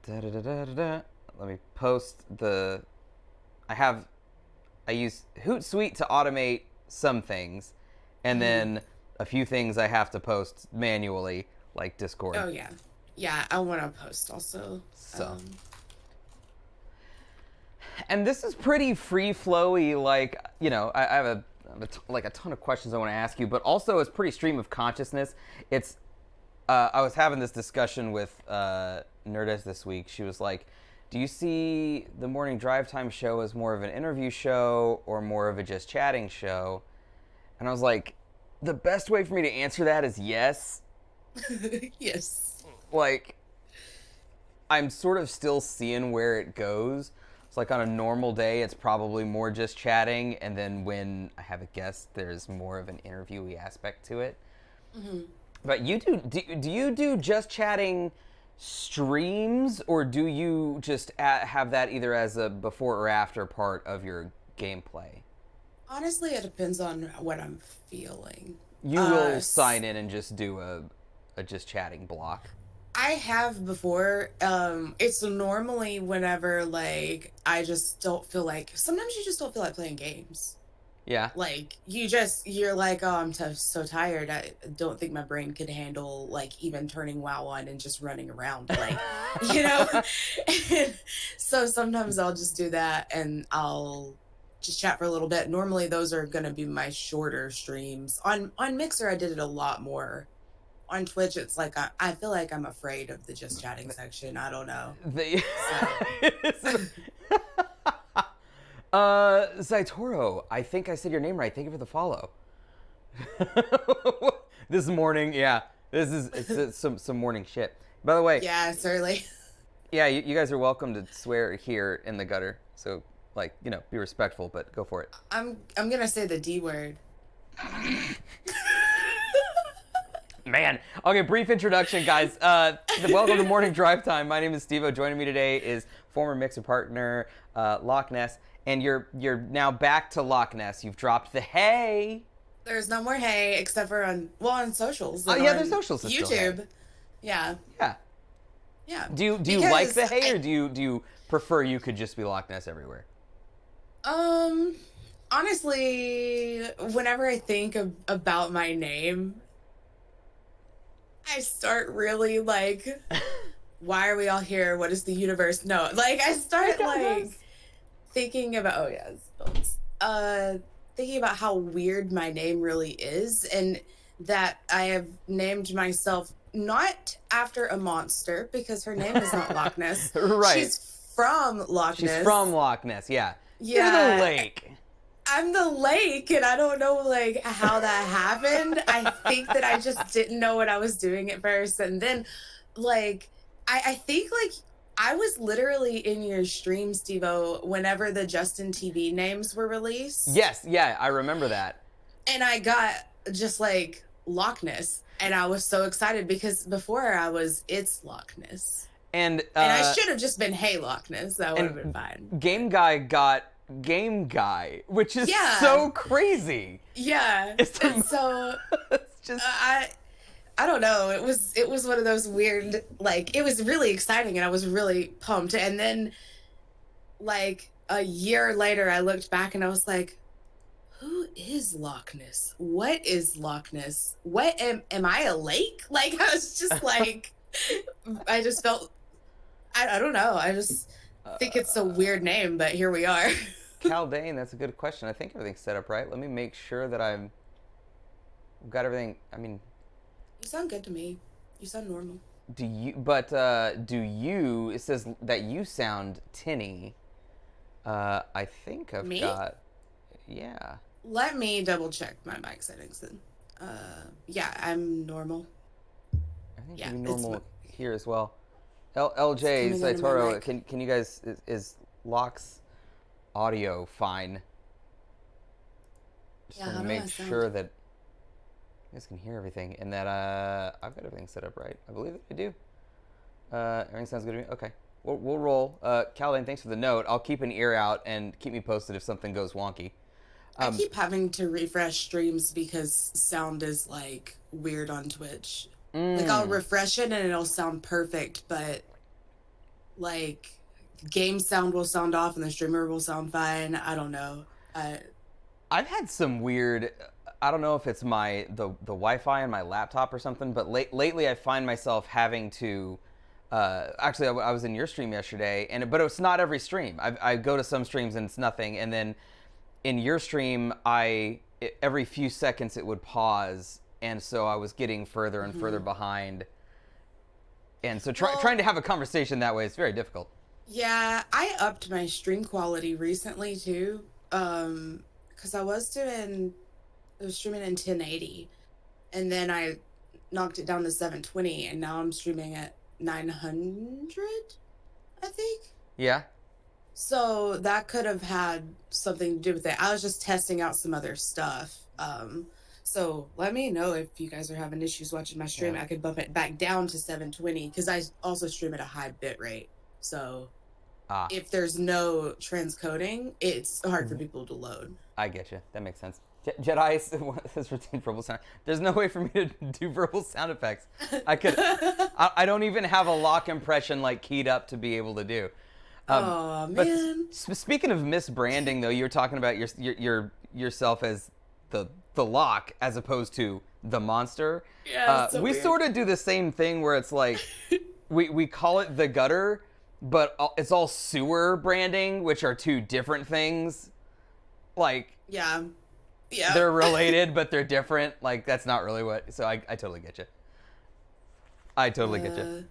Da-da-da-da-da-da. Let me post the. I use Hootsuite to automate some things, and then a few things I have to post manually, like Discord. Oh yeah, yeah. I want to post also. So, and this is pretty free flowy. Like, I have like a ton of questions I want to ask you, but also it's pretty stream of consciousness. It's I was having this discussion with Nerdist this week. She was like, "Do you see the morning drive time show as more of an interview show or more of a just chatting show?" And I was like, "The best way for me to answer that is yes." Yes. Like, I'm sort of still seeing where it goes. It's like on a normal day, it's probably more just chatting, and then when I have a guest, there's more of an interviewee aspect to it. But do you do just chatting streams, or do you just have that either as a before or after part of your gameplay? Honestly, it depends on what I'm feeling. You Uh, will s- sign in and just do a just chatting block. I have before. It's normally whenever like I just don't feel like. Sometimes you just don't feel like playing games. Yeah. Like you're like, oh, so tired. I don't think my brain could handle like even turning WoW on and just running around, like, you know. And so sometimes I'll just do that and I'll just chat for a little bit. Normally those are gonna be my shorter streams. On Mixer I did it a lot more. On Twitch it's like I feel like I'm afraid of the just chatting section. I don't know. The So Zaitoro, I think I said your name right. Thank you for the follow. This morning, yeah. This is it's some morning shit. By the way, yeah, it's early. yeah, you guys are welcome to swear here in the gutter. So, like, be respectful, but go for it. I'm gonna say the D word. Man. Okay, brief introduction, guys. Welcome to Morning Drive Time. My name is Steve-O. Joining me today is former Mixer partner Loch Ness, and you're now back to Loch Ness. You've dropped the hey. There's no more hay except for on socials Oh and yeah, there's on socials that still hey. YouTube. Yeah. Yeah. Yeah. Do you like the Because hay, or do you prefer you could just be Loch Ness everywhere? um honestly, whenever I think about my name, I start really like, why are we all here? What is the universe? No, like I I start got like this. thinking about, oh yes, bones. Thinking about how weird my name really is, and that I have named myself not after a monster because her name is not Loch Ness. Right. She's from Loch She's from Ness. Loch Ness. Yeah. You're the Yeah, lake. I'm the lake, and I don't know like how that happened. I think that I just didn't know what I was doing at first, and then like I think like I was literally in your stream, Stevo, whenever the Justin TV names were released, Yes. Yeah, I remember that. and I got just like Loch Ness, and I was so excited because before I was it's Loch Ness, And and I should have just been Hey Loch Ness. That would have been and fine. Game Guy got Game Guy, which is Yeah, so crazy. yeah, It's, and so it's just I don't know. It was one of those weird, like, it was really exciting and I was really pumped. And then like a year later I looked back and I was like, who is Loch Ness? What is Loch Ness? What am I a lake? Like I was just like I just felt I don't know. I just think it's a weird name, but here we are. Caldane. That's a good question. I think everything's set up right. Let me make sure that I've got everything. I mean, You sound good to me. You sound normal. do you? But do you? It says that you sound tinny. I think I've Me? got. Yeah. Let me double check my mic settings then. Yeah, I'm normal. I think Yeah, it'd be it's normal here as well. LJ coming out of my Saitoro, mic. can you guys is Locke's audio fine? Just Yeah, want how to do I make sound? sure that you guys can hear everything and that I've got everything set up right. I believe that I do. Everything sounds good to me. Okay, we'll roll. Caldane, thanks for the note. I'll keep an ear out and keep me posted if something goes wonky. I Um, keep having to refresh streams because sound is like weird on Twitch. Like I'll mm, refresh it and it'll sound perfect, but like game sound will sound off and the streamer will sound fine. I don't know. Uh, I've had some weird. I don't know if it's the Wi-Fi on my laptop or something, but lately I find myself having to. Actually, I was in your stream yesterday, but it's not every stream. I go to some streams and it's nothing, and then in your stream, every few seconds it would pause, and so I was getting further and further behind. And so trying to have a conversation that way is very difficult. yeah, I upped my stream quality recently too. Because I was streaming in 1080, and then I knocked it down to 720, and now I'm streaming at 900, I think. Yeah. So that could have had something to do with it. I was just testing out some other stuff. So let me know if you guys are having issues watching my stream. Yeah. I could bump it back down to 720 because I also stream at a high bit rate. So if there's no transcoding, it's hard for people to load. I get you. That makes sense. Jedi says routine verbal sound. There's no way for me to do verbal sound effects. I don't even have a lock impression like keyed up to be able to do. Oh man! Speaking of misbranding, though, you were talking about yourself as the lock as opposed to the monster. Yeah, so we weird. sort of do the same thing where it's like we call it the gutter, but it's all sewer branding, which are two different things. Like Yeah. they're related, but they're different. Like that's not really what. So I totally get you. I totally get you.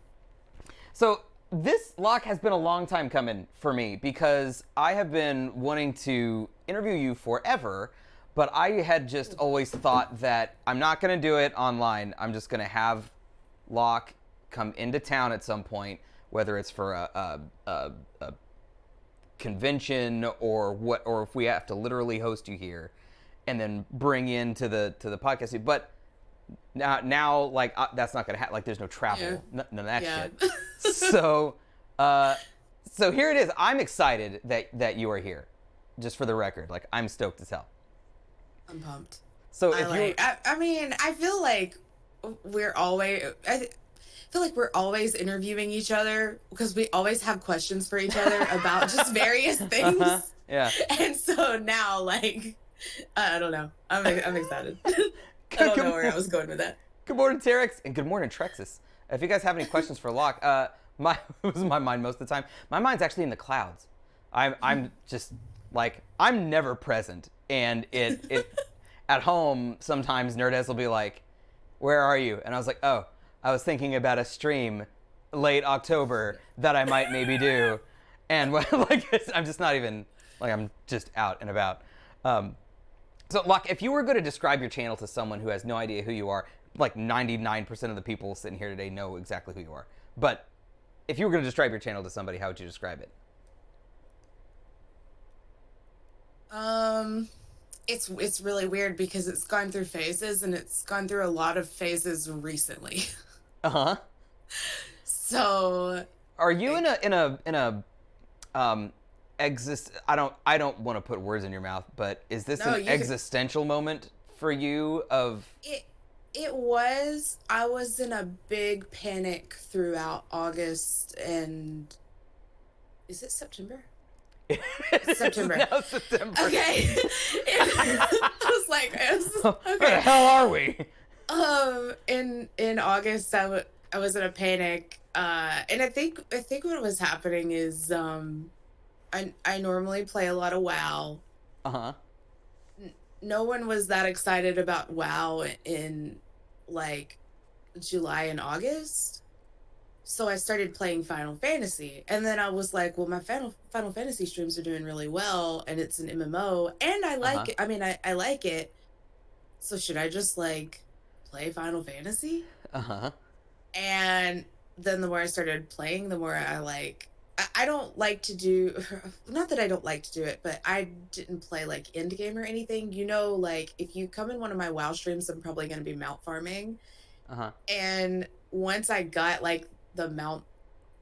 So this lock has been a long time coming for me because I have been wanting to interview you forever, but I had just always thought that I'm not going to do it online. I'm just going to have Locke come into town at some point, whether it's for a convention or if we have to literally host you here, and then bring you into the podcast. But now like that's not gonna happen. Like there's no travel, none of that shit. So here it is. I'm excited that you are here. Just for the record, like I'm stoked as hell. I'm pumped. So I mean, I feel like we're always. I feel like we're always interviewing each other because we always have questions for each other about just various things. Yeah. And so now, like, I don't know. I'm excited. I don't know where I was going with that. Good morning, Terex, and good morning, Trexus. If you guys have any questions for Locke, it was my mind most of the time. My mind's actually in the clouds. I'm just like I'm never present, and it at home sometimes Nerdez will be like, "Where are you?" And I was like, "Oh, I was thinking about a stream late October that I might maybe do," and like I'm just not even like I'm just out and about. So, Locke, if you were going to describe your channel to someone who has no idea who you are, like 99% of the people sitting here today know exactly who you are. But if you were going to describe your channel to somebody, how would you describe it? It's really weird because it's gone through phases, and it's gone through a lot of phases recently. Uh-huh. So Are you in a I don't want to put words in your mouth, but is this an existential moment for you of it was. I was in a big panic throughout August and is it September? September. Now September. Okay. I was like, okay. Where the hell are we? In August, I was in a panic, and I think what was happening is, I normally play a lot of WoW. Uh-huh. No one was that excited about WoW in like July and August. So I started playing Final Fantasy, and then I was like, well, my Final Fantasy streams are doing really well, and it's an MMO, and I like it. I mean, I like it. So should I just like play Final Fantasy? Uh-huh. And then the more I started playing, the more I don't like to do, not that I don't like to do it, but I didn't play like end game or anything. You know, like if you come in one of my WoW streams, I'm probably going to be mount farming. Uh-huh. And once I got like the mount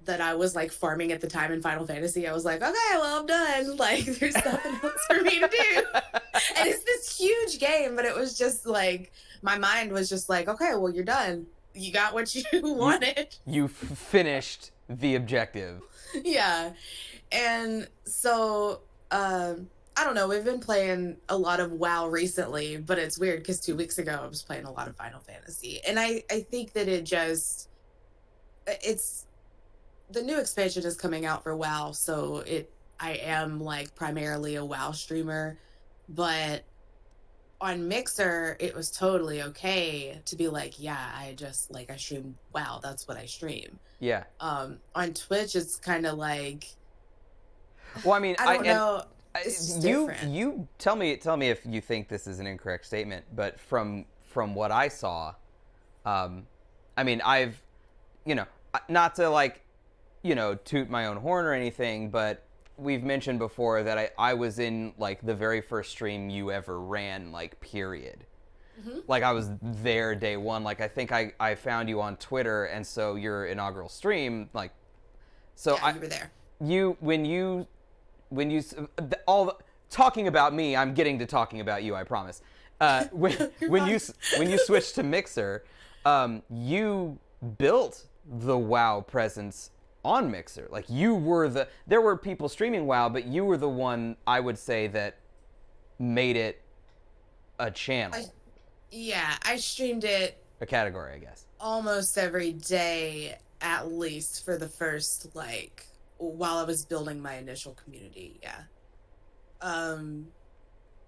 that I was like farming at the time in Final Fantasy, I was like, okay, well, I'm done. Like there's nothing else for me to do. And it's this huge game, but it was just like, my mind was just like, okay, well, you're done. You got what you wanted. You finished the objective. Yeah. And so I don't know, we've been playing a lot of WoW recently, but it's weird because 2 weeks ago I was playing a lot of Final Fantasy. And I think that it's the new expansion is coming out for WoW, so I am like primarily a WoW streamer, but on Mixer it was totally okay to be like, yeah, I just like I stream WoW, that's what I stream. Yeah. On Twitch it's kind of like Well, I mean, I don't know. It's just different. you tell me if you think this is an incorrect statement, but from what I saw, I mean, I've, not to like, toot my own horn or anything, but we've mentioned before that I was in like the very first stream you ever ran, like, period. Like, I was there day one. Like, I think I found you on Twitter, and so your inaugural stream, like, so Yeah, you were there. Talking about me, I'm getting to talking about you, I promise. When you switched to Mixer, you built the WoW presence on Mixer. Like, there were people streaming WoW, but you were the one, I would say, that made it a channel. I streamed it A category, I guess. almost every day, at least for the first, like, while I was building my initial community. Yeah.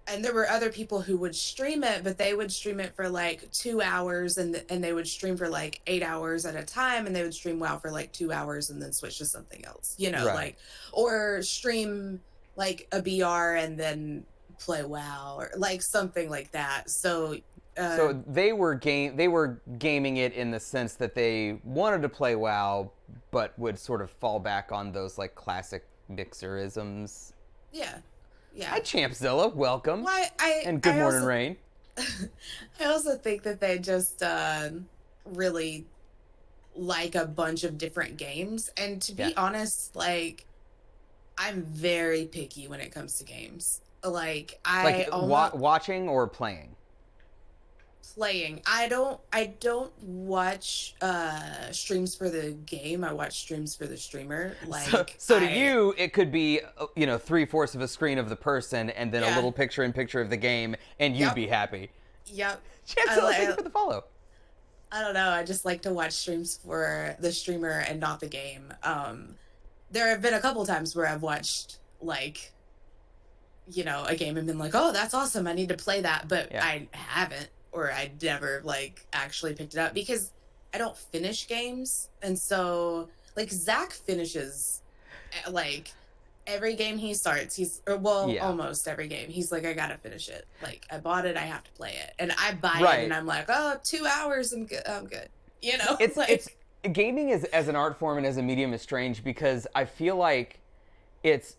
And there were other people who would stream it, but they would stream it for like 2 hours, and they would stream for like 8 hours at a time, and they would stream WoW for like 2 hours and then switch to something else, Right. like, or stream like a BR and then play WoW or like something like that. So So they were gaming it in the sense that they wanted to play WoW, but would sort of fall back on those like classic Mixerisms. yeah. Hi, Champzilla. Welcome. Well, And good I morning, also, Rain. I also think that they just really like a bunch of different games. And to be Yeah. honest, like, I'm very picky when it comes to games. Like, Like, almost watching or playing? playing. I don't watch streams for the game. I watch streams for the streamer. Like, So to you, it could be, 3/4 of a screen of the person and then a Yeah. little picture-in-picture of the game, and you'd Yep. be happy. Yep. Champzilla, thank you for the follow. I don't know. I just like to watch streams for the streamer and not the game. There have been a couple times where I've watched like, a game and been like, "Oh, that's awesome! I need to play that," but Yeah. I haven't, or I never like actually picked it up because I don't finish games, and so like Zach finishes like every game he starts. Yeah. Almost every game. He's like, I gotta finish it. Like, I bought it, I have to play it, and I buy Right. it, and I'm like, oh, 2 hours, I'm good. I'm good. It's like, it's gaming as an art form and as a medium is strange because I feel like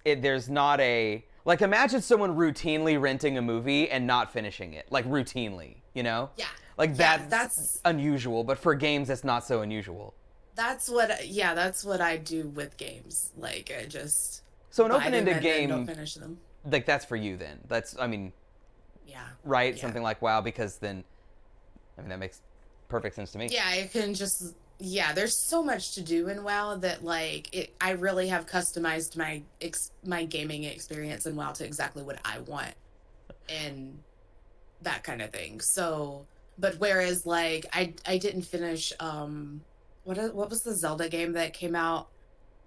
there's not a, like, imagine someone routinely renting a movie and not finishing it, like, routinely, Yeah. like Yeah, that's unusual, but for games it's not so unusual. that's what I do with games. Like, I just So an buy them open-ended and then game, don't finish them. like, that's for you then. That's, I mean, Yeah. right? Yeah. Something like WoW, because then, I mean, that makes perfect sense to me. Yeah, you can just there's so much to do in WoW that like I really have customized my gaming experience in WoW to exactly what I want and that kind of thing. So, but whereas like I didn't finish what was the Zelda game that came out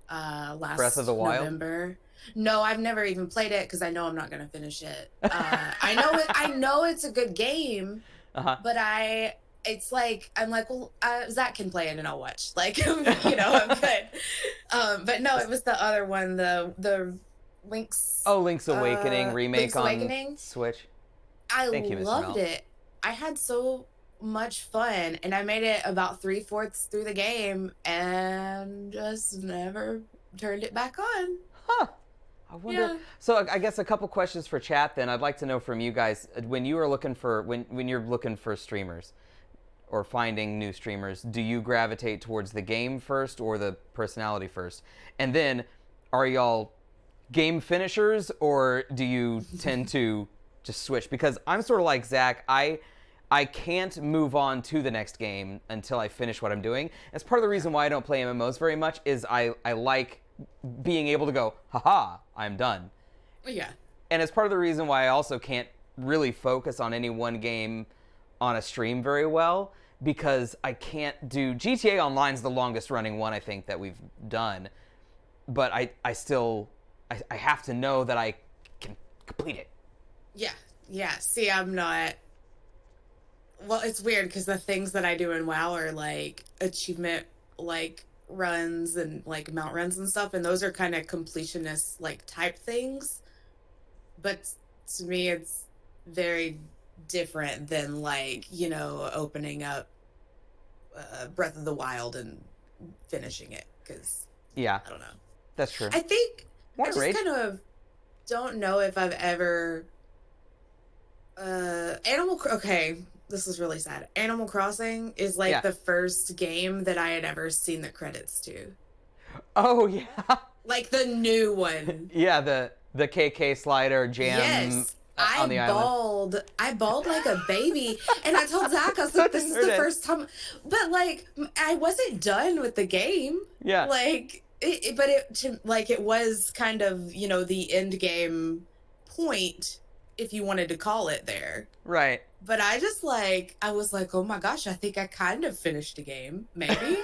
last Breath of the Wild? November? No, I've never even played it because I know I'm not gonna finish it. I know it's a good game, Uh-huh. but it's like I'm like, well, Zach can play it and I'll watch. Like, I'm good. But no, it was the other one, the Link's. Oh, Link's Awakening remake Link's on Awakening? Switch. I Thank you, Mr. loved Mel. it. I had so much fun, and I made it about 3/4 through the game, and just never turned it back on. Huh. I wonder. Yeah. So I guess a couple questions for chat then. I'd like to know from you guys, when you are looking for when you're looking for streamers or finding new streamers, do you gravitate towards the game first or the personality first? And then, are y'all game finishers or do you tend to just switch? Because I'm sort of like Zach. I can't move on to the next game until I finish what I'm doing. That's part of the reason why I don't play MMOs very much is I like being able to go, haha, I'm done. Yeah. And it's part of the reason why I also can't really focus on any one game on a stream very well, because I can't do GTA Online's the longest running one I think that we've done, but I still have to know that I can complete it. Yeah. See, I'm not. Well, it's weird because the things that I do in WoW are like achievement, like runs and like mount runs and stuff, and those are kind of completionist like type things. But to me, it's very different than like opening up Breath of the Wild and finishing it because Yeah, I don't know. that's true. I think I More just rage. kind of don't know if I've ever okay, this is really sad. Animal Crossing is like Yeah. the first game that I had ever seen the credits to. Oh yeah, Like the new one. yeah. The KK slider jam Yes. on the island. I bawled like a baby, and I told Zach, I was like, "This is the first time," but like, I wasn't done with the game. Yeah. Like, it was kind of the end game point, if you wanted to call it there. Right. But I was like, oh my gosh, I think I kind of finished the game. Maybe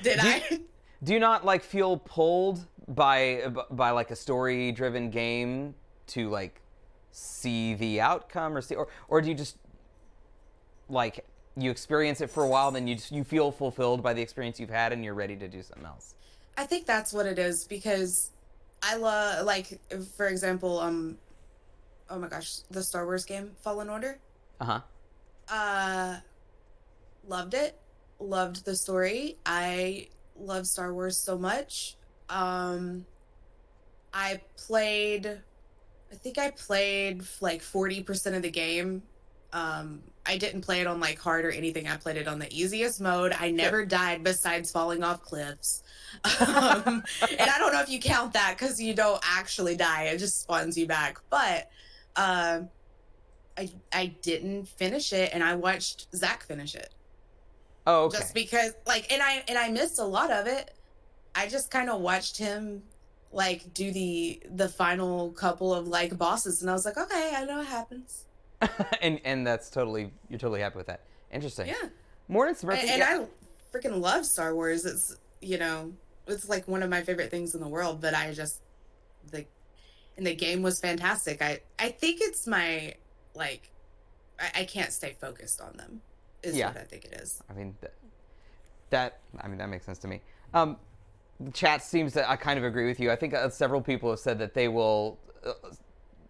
did I? Do you not like feel pulled by like a story driven game to like see the outcome or do you just like you experience it for a while, then you feel fulfilled by the experience you've had and you're ready to do something else? I think that's what it is because I love, like, for example, oh my gosh, the Star Wars game Fallen Order. Uh-huh. Loved it. Loved the story. I love Star Wars so much. I think I played like 40% of the game. I didn't play it on like hard or anything. I played it on the easiest mode. I never died besides falling off cliffs. And I don't know if you count that because you don't actually die. It just spawns you back. But I didn't finish it, and I watched Zach finish it. Oh, okay. Just because, like, and I missed a lot of it. I just kind of watched him like do the final couple of like bosses, and I was like, okay, I know what happens. and that's you're totally happy with that. Interesting. Yeah. Morning, Smurfy. And I freaking love Star Wars. It's it's like one of my favorite things in the world. But the game was fantastic. I think it's my like I can't stay focused on them. Is what I think it is. I mean that makes sense to me. The chat seems to I kind of agree with you. I think several people have said that they will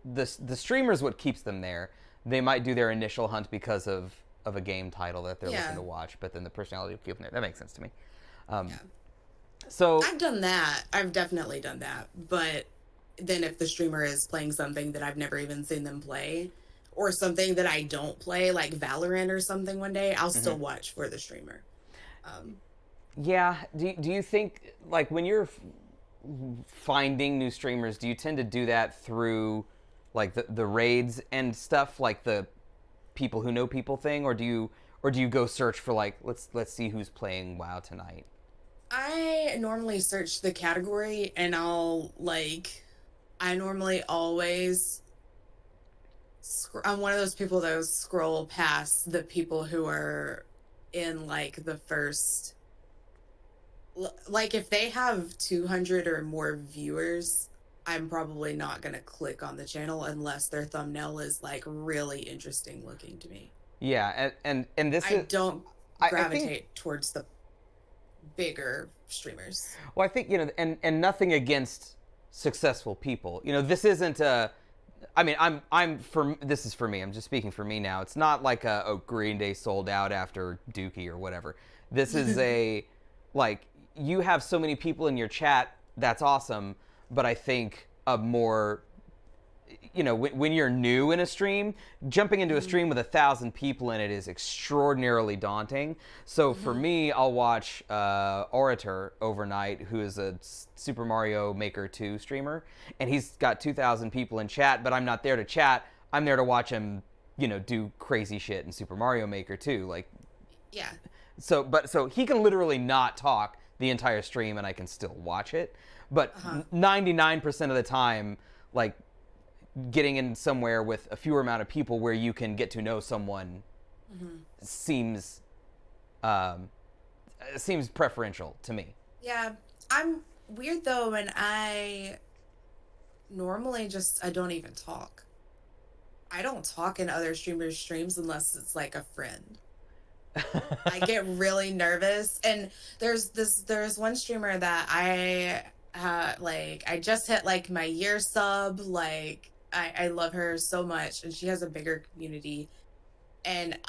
the streamer's what keeps them there. They might do their initial hunt because of a game title that they're looking to watch, but then the personality will keep them there. That makes sense to me. So I've done that. I've definitely done that. But then if the streamer is playing something that I've never even seen them play, or something that I don't play, like Valorant or something one day, I'll still watch for the streamer. Yeah. Do you think, like, when you're finding new streamers, do you tend to do that through, like, the raids and stuff, like the people who know people thing, or do you go search for, like, let's see who's playing WoW tonight? I normally search the category, and I normally always I'm one of those people that will scroll past the people who are in like the first, like if they have 200 or more viewers, I'm probably not going to click on the channel unless their thumbnail is like really interesting looking to me. Yeah, and this I don't I gravitate think, towards the bigger streamers. well, I think, and nothing against successful people. This isn't a I mean, this is for me. I'm just speaking for me now. It's not like Green Day sold out after Dookie or whatever. This is like, you have so many people in your chat. That's awesome. But I think a more, when you're new in a stream, jumping into a stream with 1,000 people in it is extraordinarily daunting. So for me, I'll watch Orator overnight, who is a Super Mario Maker 2 streamer, and he's got 2,000 people in chat, but I'm not there to chat. I'm there to watch him do crazy shit in Super Mario Maker too. Like, Yeah. so he can literally not talk the entire stream and I can still watch it. But 99% of the time, like, getting in somewhere with a fewer amount of people where you can get to know someone seems preferential to me. Yeah. I'm weird though, and I normally I don't even talk. I don't talk in other streamers' streams unless it's like a friend. I get really nervous, and there's one streamer that I just hit like my year sub. Like I love her so much, and she has a bigger community. And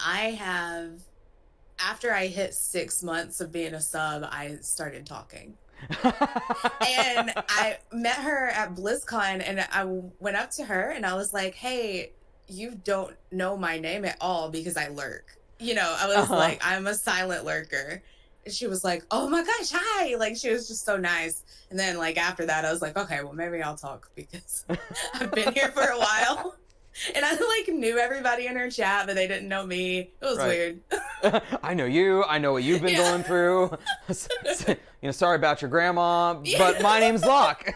after I hit 6 months of being a sub, I started talking. And I met her at BlizzCon, and I went up to her and I was like, "Hey, you don't know my name at all because I lurk." I was like, "I'm a silent lurker." And she was like, "Oh my gosh, hi." Like, she was just so nice. And then like after that, I was like, "Okay, well maybe I'll talk because I've been here for a while." And I like knew everybody in her chat, but they didn't know me. It was weird. I know you. I know what you've been going through. Sorry about your grandma, but my name's Locke.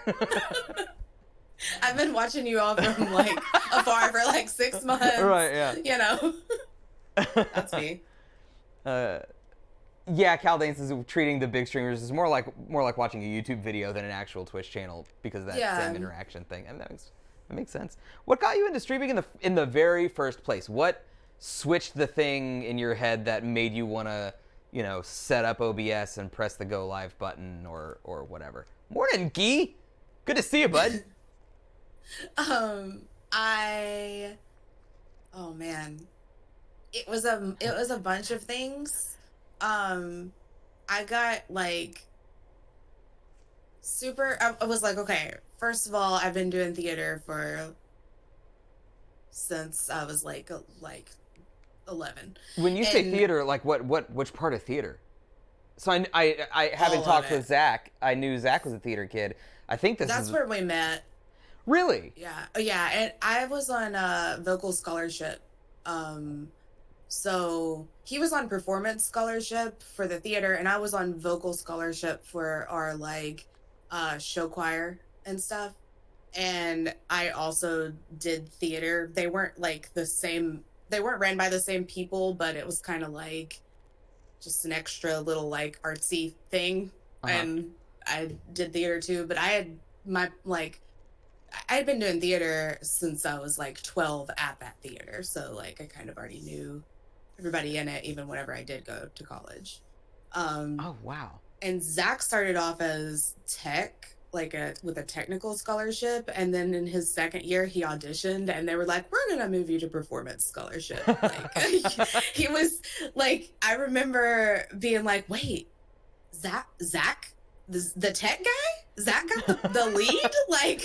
I've been watching you all from like afar for like 6 months. Right, yeah. That's me. Yeah, Caldane says treating the big streamers is more like watching a YouTube video than an actual Twitch channel because of that same interaction thing, and that makes sense. What got you into streaming in the very first place? What switched the thing in your head that made you want to, set up OBS and press the go live button or whatever? Morning, Gee. Good to see you, bud. Oh man, it was a bunch of things. I got like I was like, okay, first of all, I've been doing theater since I was like 11. When you say theater, like which part of theater? So I haven't talked with Zach. I knew Zach was a theater kid. I think that's where we met. Really? Yeah, and I was on a vocal scholarship. So he was on performance scholarship for the theater, and I was on vocal scholarship for our like show choir and stuff. And I also did theater. They weren't like they weren't ran by the same people, but it was kind of like just an extra little like artsy thing. And I did theater too, but I had been doing theater since I was like 12 at that theater. So like I kind of already knew everybody in it, even whenever I did go to college. Oh, wow. And Zach started off as tech, with a technical scholarship, and then in his second year he auditioned and they were like, "We're gonna move you to performance scholarship." Like he was like, I remember being like, "Wait, Zach the tech guy? Zach got the lead? Like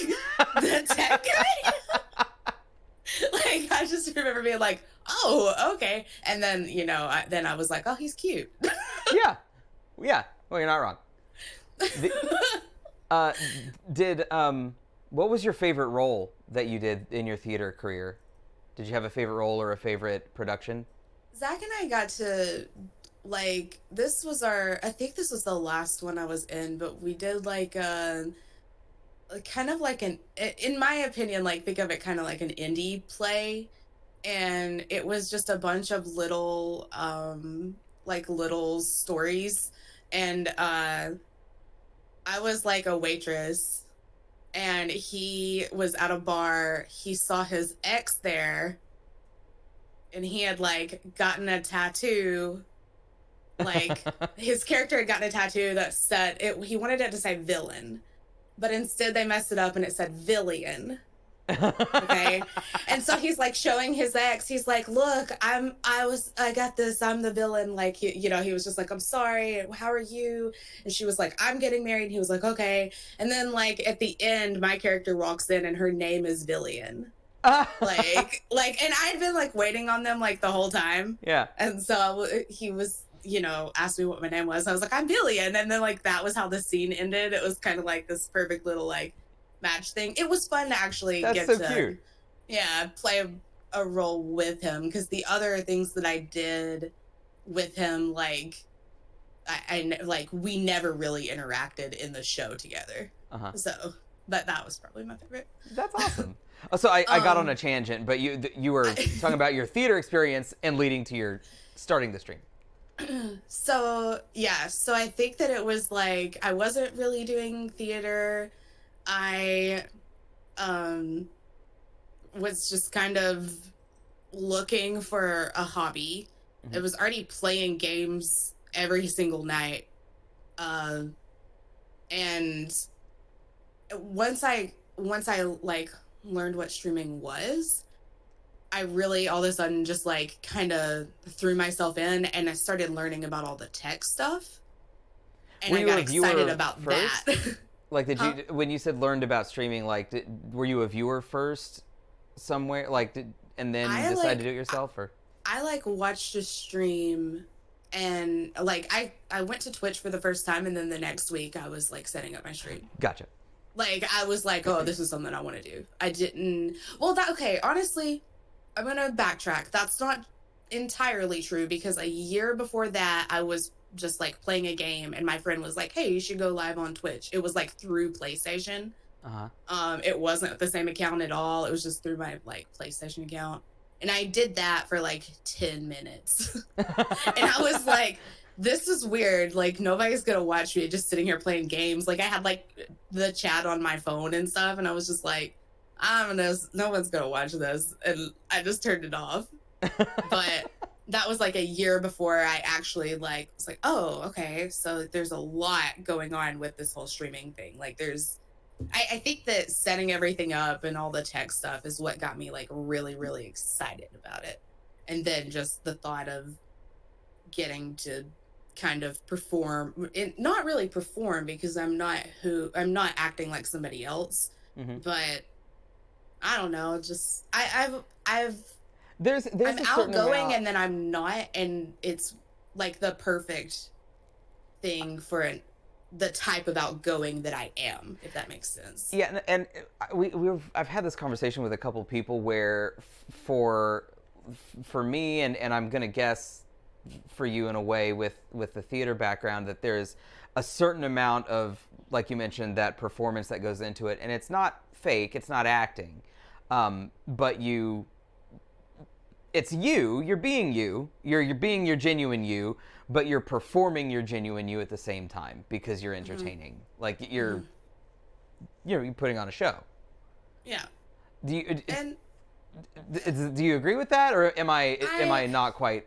the tech guy?" Like I just remember being like, "Oh, okay." And then then I was like, "Oh, he's cute." Yeah. Well, you're not wrong. What was your favorite role that you did in your theater career? Did you have a favorite role or a favorite production? Zach and I got to I think this was the last one I was in, but we did like kind of like in my opinion, like think of it kind of like an indie play, and it was just a bunch of little little stories, and I was like a waitress, and he was at a bar. He saw his ex there, and he had like gotten a tattoo. Like his character had gotten a tattoo that said it. He wanted it to say villain, but instead they messed it up and it said Villian. Okay. And so he's like showing his ex, he's like, "Look, I got this, I'm the villain." Like he was just like, "I'm sorry, how are you?" And she was like, "I'm getting married." And he was like, "Okay." And then like at the end my character walks in and her name is Villian. like and I'd been like waiting on them like the whole time. Yeah. And so he was asked me what my name was. I was like, "I'm Villian." And then like that was how the scene ended. It was kind of like this perfect little like match thing. It was fun to actually That's get so to cute. yeah, play a role with him, because the other things that I did with him, like like we never really interacted in the show together. Uh-huh. So that was probably my favorite. That's awesome. Oh, so I got on a um tangent, but you were I, talking about your theater experience and leading to your starting the stream. so yeah, so I think that it was like I wasn't really doing theater. I um was just kind of looking for a hobby. I Hmm. was already playing games every single night. Uh, and once I like learned what streaming was, I really all of a sudden just like kind of threw myself in, and I started learning about all the tech stuff, and Were I you got a excited viewer about that. first? Like, did Huh? you when you said learned about streaming? Like, were you a viewer first somewhere? Like, and then I decide to like do it yourself, or? I like watched a stream, and like I went to Twitch for the first time, and then the next week I was like setting up my stream. Gotcha. Like I was like, oh, this is something I want to do. I didn't. Well, that okay. Honestly, I'm gonna backtrack. That's not entirely true, because a year before that, I was just like playing a game, and my friend was like, hey, you should go live on Twitch. It was like through PlayStation. Uh It wasn't the same account at all. It was just through my like PlayStation account. And I did that for like 10 minutes. And I huh. was like, this is weird. Like nobody's gonna watch me just sitting here playing games. Like I had like the chat on my phone and stuff, and I was just like, I don't know, no one's gonna watch this. And I just turned it off. But that was like a year before I actually like was like, oh, okay. So there's a lot going on with this whole streaming thing. Like there's I think that setting everything up and all the tech stuff is what got me like really, really excited about it. And then just the thought of getting to kind of perform, not really perform, because I'm not acting like somebody else, Hmm. but I don't know, just I've There's I'm a certain outgoing, amount. and then I'm not, and it's like the perfect thing for the type of outgoing that I am, if that makes sense. Yeah, and I've had this conversation with a couple people where for me and I'm gonna guess for you in a way with the theater background that there's a certain amount of, like you mentioned, that performance that goes into it, and it's not fake, it's not acting, but it's you. You're being you. You're being your genuine you, but you're performing your genuine you at the same time because you're Hmm. entertaining. Like Hmm. you're putting on a show. Yeah. Do you And do you agree with that, or am I I not quite?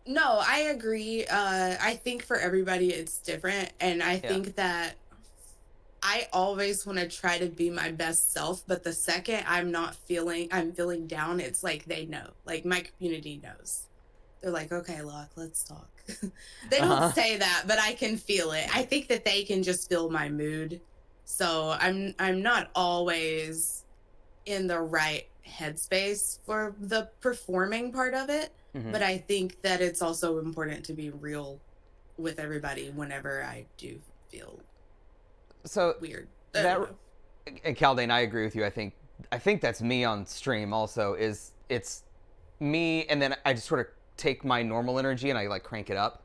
no, I agree. I think for everybody it's different, and I Yeah. think that I always want to try to be my best self, but the second I'm feeling down, it's like they know. Like my community knows. They're like, "Okay, Locke, let's talk." They Uh don't huh. say that, but I can feel it. I think that they can just feel my mood. So I'm not always in the right headspace for the performing part of it, Hmm. but I think that it's also important to be real with everybody whenever I do feel So weird. I that don't know. and Caldane, I agree with you. I think that's me on stream. Also, is it's me, and then I just sort of take my normal energy and I like crank it up,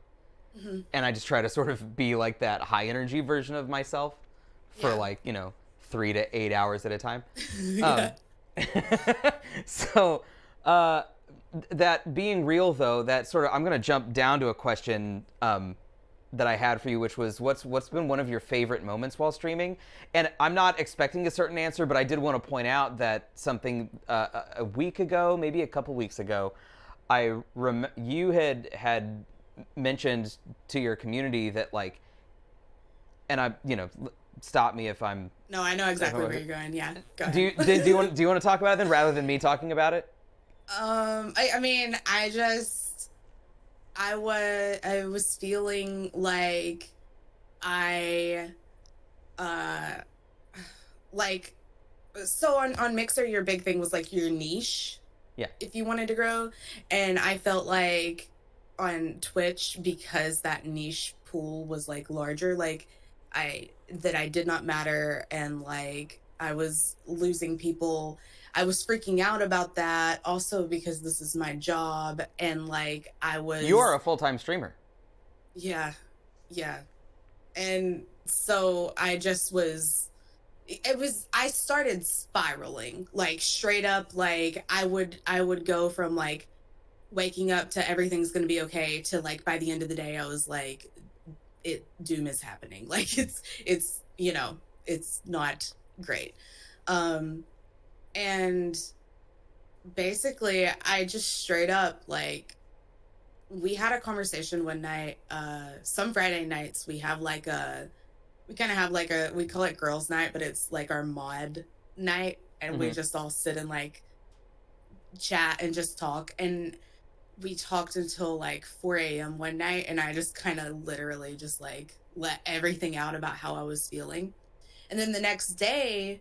Hmm. and I just try to sort of be like that high energy version of myself for Yeah. like 3 to 8 hours at a time. Um, Yeah. so uh, that being real though, that sort of I'm gonna jump down to a question that I had for you, which was what's been one of your favorite moments while streaming? And I'm not expecting a certain answer, but I did want to point out that something a week ago, maybe a couple weeks ago, you had mentioned to your community that like, and I stop me No, I know if exactly where I'm you're going. Yeah. Go do ahead. you do you want to talk about it then rather than me talking about it? I mean, I was feeling like I uh like so on Mixer, your big thing was like your niche Yeah. if you wanted to grow, and I felt like on Twitch, because that niche pool was like larger, like I did not matter, and like I was losing people. I was freaking out about that also because this is my job, and like I You are was, a full-time streamer. yeah, yeah. And so I just was, it was, I started spiraling like straight up. Like I would go from like waking up to everything's going to be okay to like by the end of the day I was like, it doom is happening. Like it's it's not great. um and basically I just straight up like, we had a conversation one night. Some Friday nights we have like a, we kind of have like a, we call it girls night, but it's like our mod night, and we Mm-hmm. just all sit and like chat and just talk. And we talked until like 4 a.m. one night, and I just kind of literally just like let everything out about how I was feeling. And then the next day,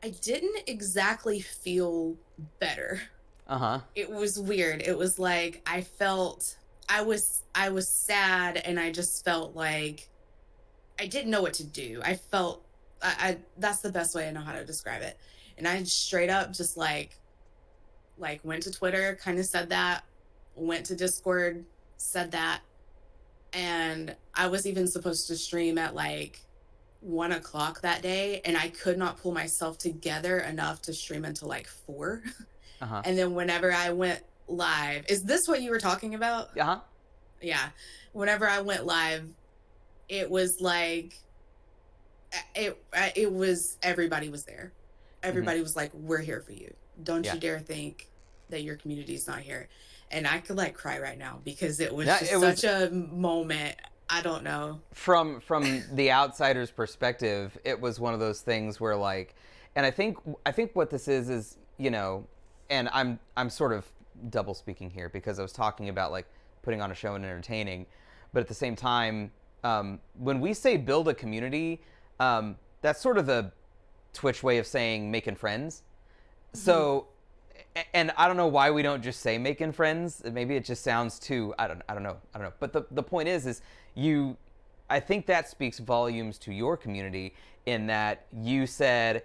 I didn't exactly feel better. Uh-huh. It was weird. It was like I felt, I was sad, and I just felt like I didn't know what to do. I felt, I that's the best way I know how to describe it. And I straight up just like went to Twitter, kind of said that, went to Discord, said that, and I was even supposed to stream at like 1 o'clock that day, and I could not pull myself together enough to stream until like 4. Uh-huh. And then whenever I went live, is this what you were talking about? Uh-huh. Yeah. Whenever I went live, it was like it was, everybody was there. Mm-hmm. Everybody was like, "We're here for you. Don't Yeah. you dare think that your community's not here." And I could like cry right now because it was Yeah, it just was such a moment. I don't know. from the outsider's perspective, it was one of those things where like, and I think what this is, and I'm sort of double speaking here because I was talking about like putting on a show and entertaining, but at the same time, when we say build a community, that's sort of the Twitch way of saying making friends. Hmm. So, and I don't know why we don't just say making friends. Maybe it just sounds too, I don't know. But the point is you, I think that speaks volumes to your community in that you said,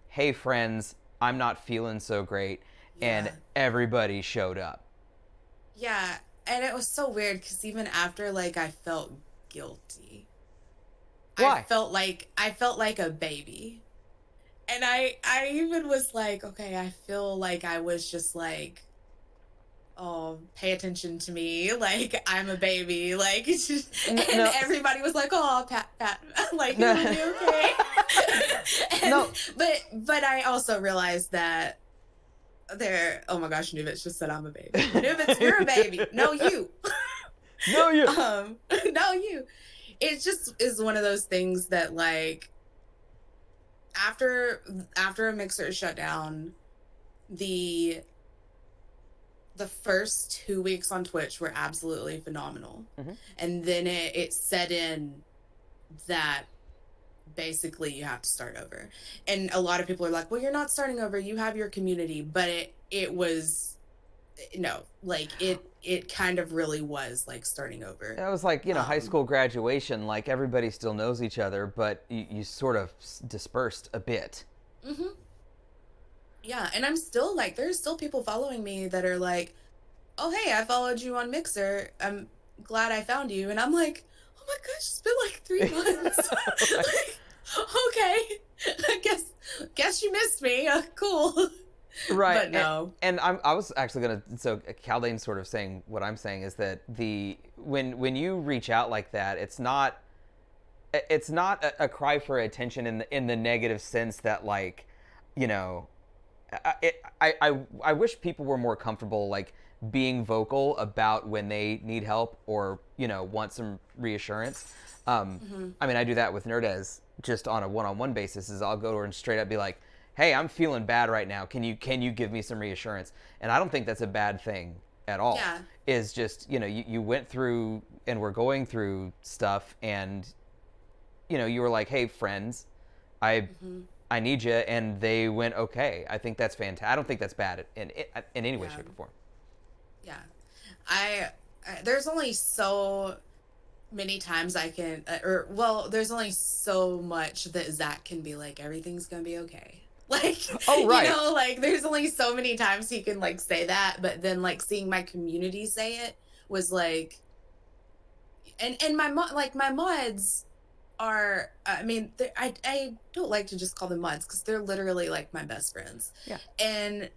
hey friends, I'm not feeling so great. And Yeah. everybody showed up. Yeah. And it was so weird because even after, like, I felt guilty. Why? I felt like a baby. And I even was like, okay, I feel like I was just like, oh, pay attention to me. Like, I'm a baby. Like, it's just, and No, everybody was like, oh, pat, like, it'll no, be okay. and, no, but I also realized that there, oh my gosh, Nubits just said I'm a baby. Nubits, you're a baby. No, you. no, you. um, no, you. It just is one of those things that, like, after a mixer shut down, the the first 2 weeks on Twitch were absolutely phenomenal. Mm-hmm. And then it set in that basically you have to start over. And a lot of people are like, well, you're not starting over, you have your community. But it was, no, like it kind of really was like starting over. It was like, high Um, school graduation, like everybody still knows each other, but you sort of dispersed a bit. mhm. Yeah, and I'm still like, there's still people following me that are like, oh hey, I followed you on Mixer, I'm glad I found you. And I'm like, oh my gosh, it's been like 3 months. Right. Like, okay, guess you missed me. Cool. Right. But no. And I was actually gonna. So Caldane's sort of saying what I'm saying is that when you reach out like that, it's not a cry for attention in the negative sense that like, you know, I wish people were more comfortable like being vocal about when they need help or want some reassurance. Hmm. I mean, I do that with Nerdez just on a one-on-one basis. Is I'll go to her and straight up be like, "Hey, I'm feeling bad right now. Can you give me some reassurance?" And I don't think that's a bad thing at all. Yeah. Is just you went through and we're going through stuff, and you were like, "Hey, friends, I Hmm. I need you," and they went, "Okay." I think that's fantastic. I don't think that's bad in any way, Yeah. shape, or form. Yeah. I there's only so many times I can, or well, there's only so much that Zach can be like, everything's gonna be okay. Like, Oh, right. like there's only so many times he can like say that, but then like seeing my community say it was like, and like my mods are, I mean, I don't like to just call them mods because they're literally like my best friends, Yeah. and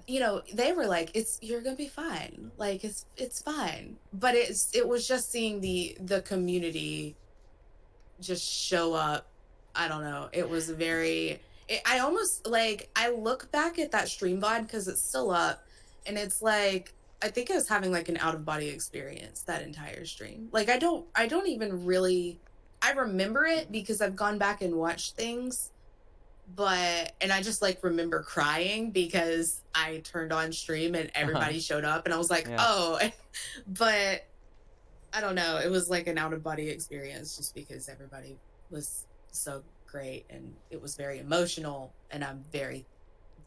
they were like, you're gonna be fine, like it's fine, but it was just seeing the community just show up. I don't know, it was I almost like, I look back at that stream VOD because it's still up, and it's like, I think I was having like an out of body experience that entire stream. Like I don't even really, I remember it because I've gone back and watched things, and I just like remember crying because I turned on stream and everybody showed up and I was like, Yeah. oh, but I don't know. It was like an out of body experience just because everybody was so great and it was very emotional, and I'm very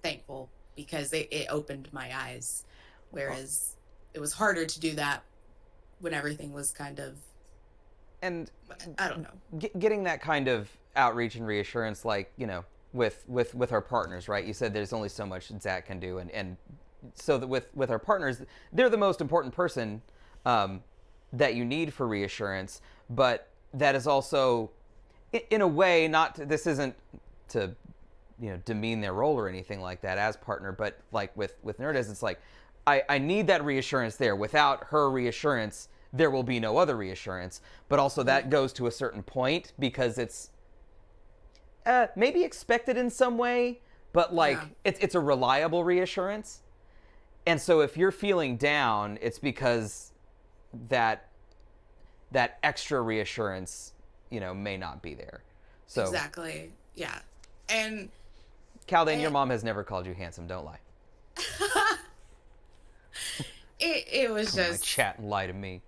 thankful because it opened my eyes. Whereas it was harder to do that when everything was kind of, And I don't know. getting that kind of outreach and reassurance, like, with our partners, right? You said there's only so much Zach can do, and so that with our partners, they're the most important person that you need for reassurance. But that is also, in a way, this isn't to demean their role or anything like that as partner, but like with Nerdist, it's like I need that reassurance there. Without her reassurance, there will be no other reassurance. But also that goes to a certain point because it's maybe expected in some way, but like it's a reliable reassurance. And so if you're feeling down, it's because that extra reassurance, may not be there. So Exactly. Yeah. And Caldan, your mom has never called you handsome. Don't lie. it was Come on, just chat and lie to me.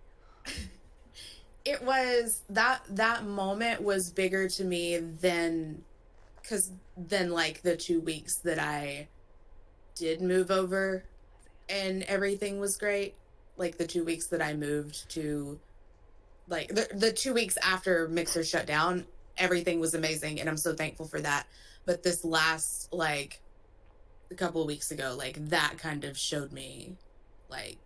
It was that moment was bigger to me than like the 2 weeks that I did move over and everything was great. Like the 2 weeks that I moved to, like the 2 weeks after Mixer shut down, everything was amazing and I'm so thankful for that. But this last, like, a couple of weeks ago, like that kind of showed me like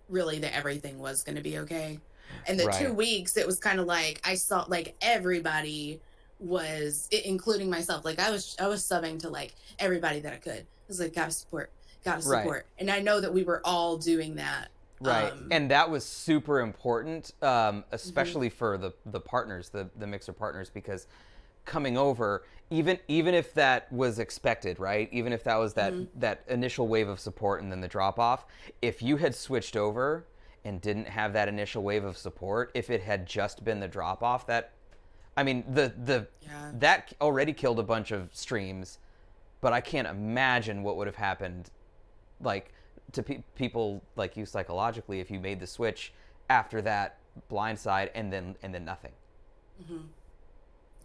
really that everything was going to be okay. And the Right. 2 weeks, it was kind of like I saw like everybody was, including myself, like I was subbing to like everybody that I could. I was like, gotta support. Right. And I know that we were all doing that. Right. And that was super important, especially for the partners, the Mixer partners, because coming over, even if that was expected, right? Even if that was that initial wave of support and then the drop off, if you had switched over and didn't have that initial wave of support, if it had just been the drop off, that, I mean, that already killed a bunch of streams, but I can't imagine what would have happened, like, to people like you psychologically if you made the switch after that blindside and then nothing. Mm-hmm.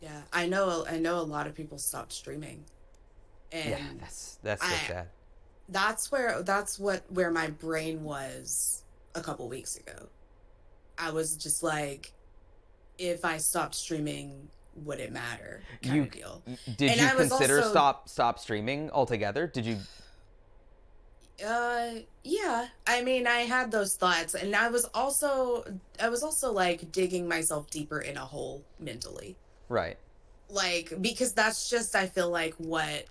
Yeah, I know a lot of people stopped streaming, and yeah, that's so sad. That's where my brain was a couple weeks ago. I was just like, if I stopped streaming, would it matter? Kind of deal. Did and you I was consider also, stop streaming altogether? Did you? Yeah. I mean, I had those thoughts, and I was also like digging myself deeper in a hole mentally. Right. Like, because that's just, I feel like, what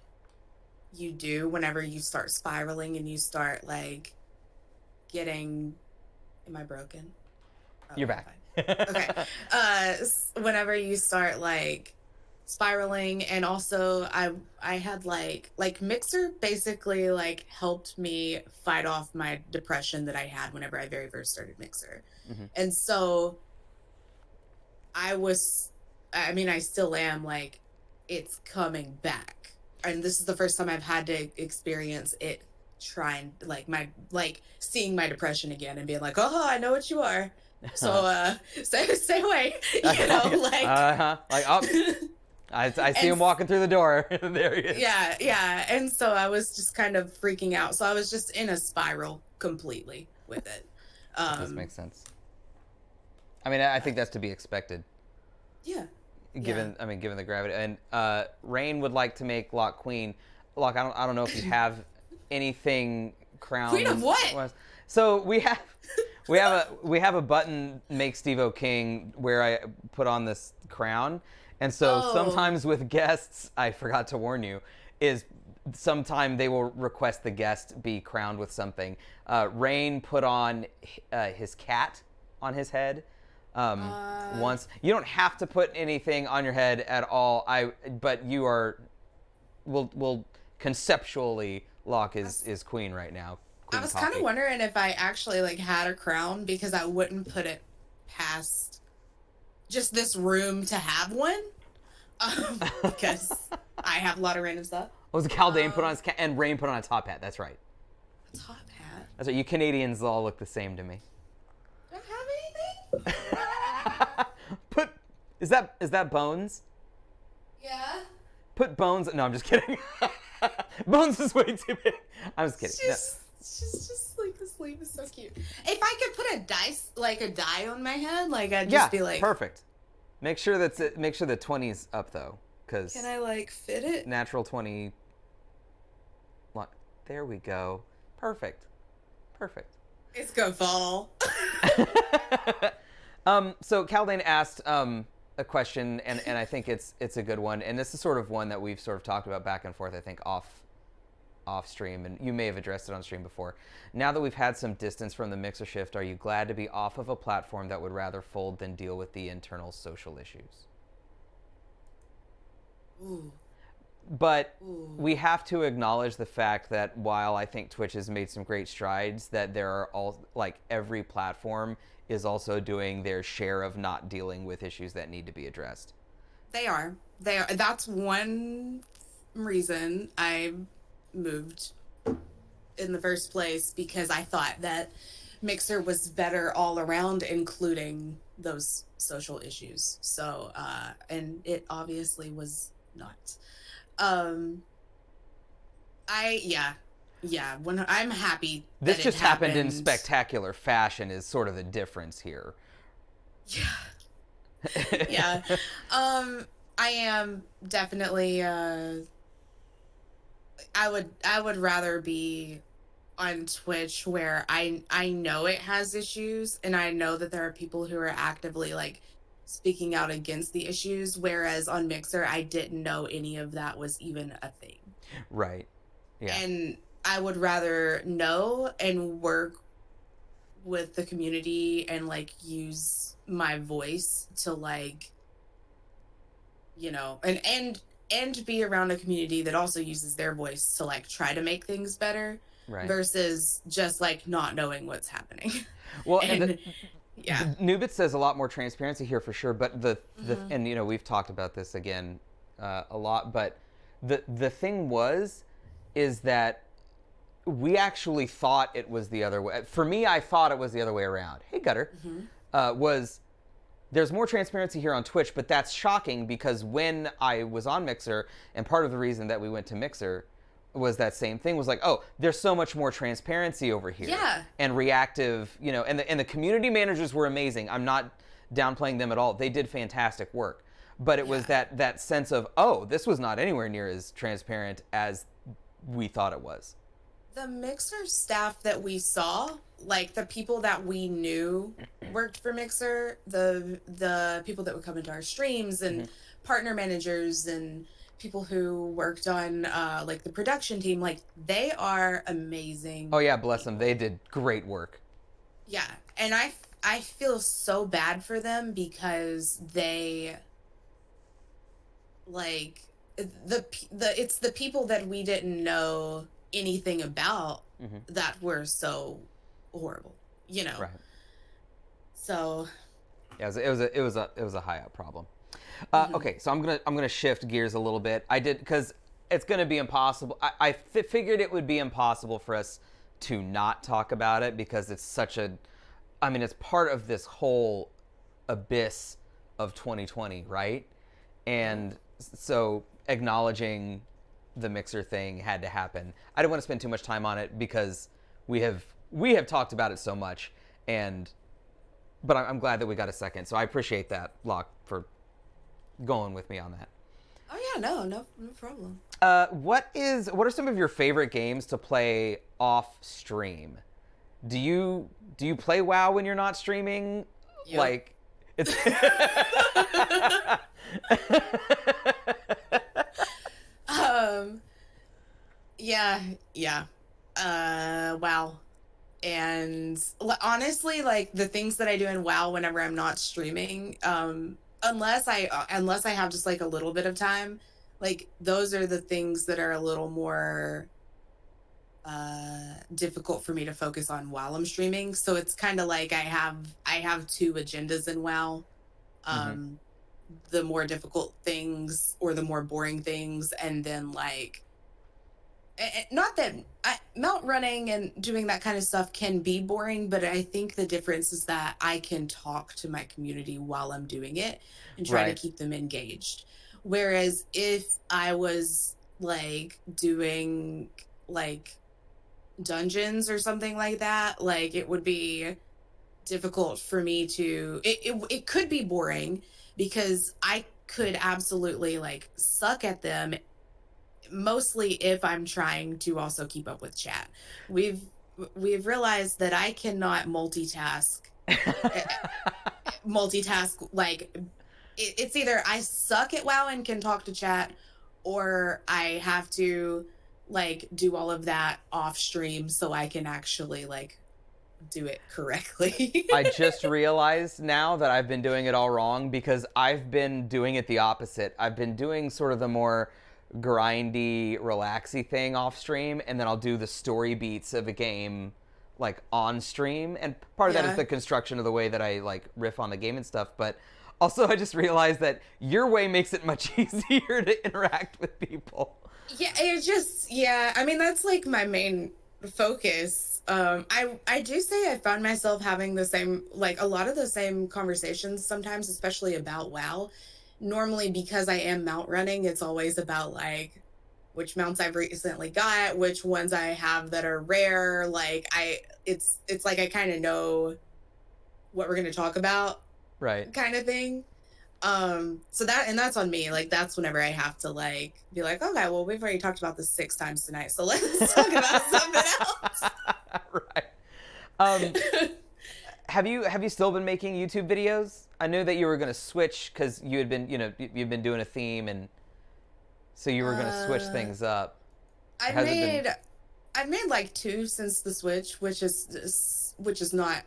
you do whenever you start spiraling and you start like getting, am I broken? Oh, you're back. Okay. Whenever you start like spiraling, and also I had like Mixer basically like helped me fight off my depression that I had whenever I very first started Mixer. Mm-hmm. And so I mean, I still am, like, it's coming back. And this is the first time I've had to experience it, trying seeing my depression again and being like, oh, I know what you are. So stay away. You know, like I see him walking through the door. There he is. Yeah. And so I was just kind of freaking out. So I was just in a spiral completely with it. That does make sense. I mean, I think that's to be expected. Yeah. Given, I mean, given the gravity, and Rain would like to make Locke queen. Locke, I don't know if you have anything crowned. Queen of what? So we have a button make Steve-O king where I put on this crown, and so sometimes with guests, I forgot to warn you, is sometime they will request the guest be crowned with something. Rain put on his cat on his head. Once. You don't have to put anything on your head at all. But you are, will conceptually, Locke is queen right now. Queen I was kind of wondering if I actually like had a crown, because I wouldn't put it past just this room to have one, because I have a lot of random stuff. Oh, was Kaldane put on his cat and Rain put on a top hat? That's right. A top hat. That's right. You Canadians all look the same to me. Do I have anything? Is that Bones? Yeah. Put Bones. No, I'm just kidding. Bones is way too big. I'm just kidding. She's just like, the sleeve is so cute. If I could put a die on my head, like I'd Yeah, just be like, perfect. Make sure the 20's up though, because can I like fit it? natural 20. Look, there we go. Perfect. It's gonna fall. So Kaldane asked a question, and I think it's a good one, and this is sort of one that we've sort of talked about back and forth, I think, off stream, and you may have addressed it on stream before. Now that we've had some distance from the Mixer shift, are you glad to be off of a platform that would rather fold than deal with the internal social issues? Ooh. But we have to acknowledge the fact that while I think Twitch has made some great strides, that there are all, like, every platform is also doing their share of not dealing with issues that need to be addressed. They are. That's one reason I moved in the first place, because I thought that Mixer was better all around, including those social issues. So, and it obviously was not. When I'm happy This that just it happened in spectacular fashion is sort of the difference here. Yeah. I am definitely I would rather be on Twitch, where I know it has issues, and I know that there are people who are actively like speaking out against the issues, whereas on Mixer I didn't know any of that was even a thing. Right. Yeah. And I would rather know and work with the community and like use my voice to, like, you know, and be around a community that also uses their voice to like try to make things better, Right. versus just like not knowing what's happening. Well, yeah. Nubit says a lot more transparency here for sure, but and you know, we've talked about this again a lot, but the thing is that we actually thought it was the other way. For me, I thought it was the other way around. Hey, Gutter. There's more transparency here on Twitch, but that's shocking because when I was on Mixer, and part of the reason that we went to Mixer was that same thing, was like, oh, there's so much more transparency over here. Yeah. And reactive, you know, and the community managers were amazing. I'm not downplaying them at all. They did fantastic work. But it was that sense of, oh, this was not anywhere near as transparent as we thought it was. The Mixer staff that we saw, like the people that we knew worked for Mixer, the people that would come into our streams, and partner managers and people who worked on like the production team, like they are amazing. Oh yeah, bless them. They did great work. Yeah, and I feel so bad for them because they, like, it's the people that we didn't know anything about that were so horrible, you know. Right. So yeah, it was a high up problem. Okay, so I'm gonna shift gears a little bit. I did, because it's gonna be impossible. I figured it would be impossible for us to not talk about it, because it's such a, I mean, it's part of this whole abyss of 2020, right? And so acknowledging the Mixer thing had to happen. I don't want to spend too much time on it because we have talked about it so much, and but I'm glad that we got a second. So I appreciate that, Locke, for going with me on that. Oh yeah, no problem. What are some of your favorite games to play off stream? Do you play WoW when you're not streaming? Yep. Like it's um yeah, yeah. WoW. And honestly, like the things that I do in WoW whenever I'm not streaming, unless I have just like a little bit of time, like those are the things that are a little more difficult for me to focus on while I'm streaming. So it's kind of like I have two agendas in WoW. Mhm. Um the more difficult things or the more boring things, and then like not that mount running and doing that kind of stuff can be boring, but I think the difference is that I can talk to my community while I'm doing it and try to Right. keep them engaged. Whereas if I was like doing like dungeons or something like that, like it would be difficult for me to it could be boring because I could absolutely like suck at them, mostly if I'm trying to also keep up with chat. We've we've realized that I cannot eh, multitask like it's either I suck at WoW and can talk to chat, or I have to like do all of that off stream so I can actually like do it correctly. I just realized now that I've been doing it all wrong because I've been doing it the opposite. I've been doing sort of the more grindy, relaxy thing off stream, and then I'll do the story beats of a game like on stream. And part of that is Yeah. the construction of the way that I like riff on the game and stuff. But also, I just realized that your way makes it much easier to interact with people. Yeah, it's just yeah. I mean, that's like my main focus. I do say I found myself having the same like a lot of the same conversations sometimes, especially about WoW. Normally, because I am mount running, it's always about like which mounts I've recently got, which ones I have that are rare. Like it's like I kind of know what we're gonna talk about, Right. kind of thing. So that's on me. Like that's whenever I have to like be like, okay, well we've already talked about this 6 times tonight, so let's talk about something else. Right. Um, have you still been making YouTube videos? I knew that you were going to switch because you had been, you've been doing a theme, and so you were going to switch uh things up. i Has it been? made I've made like two since the switch, which is not,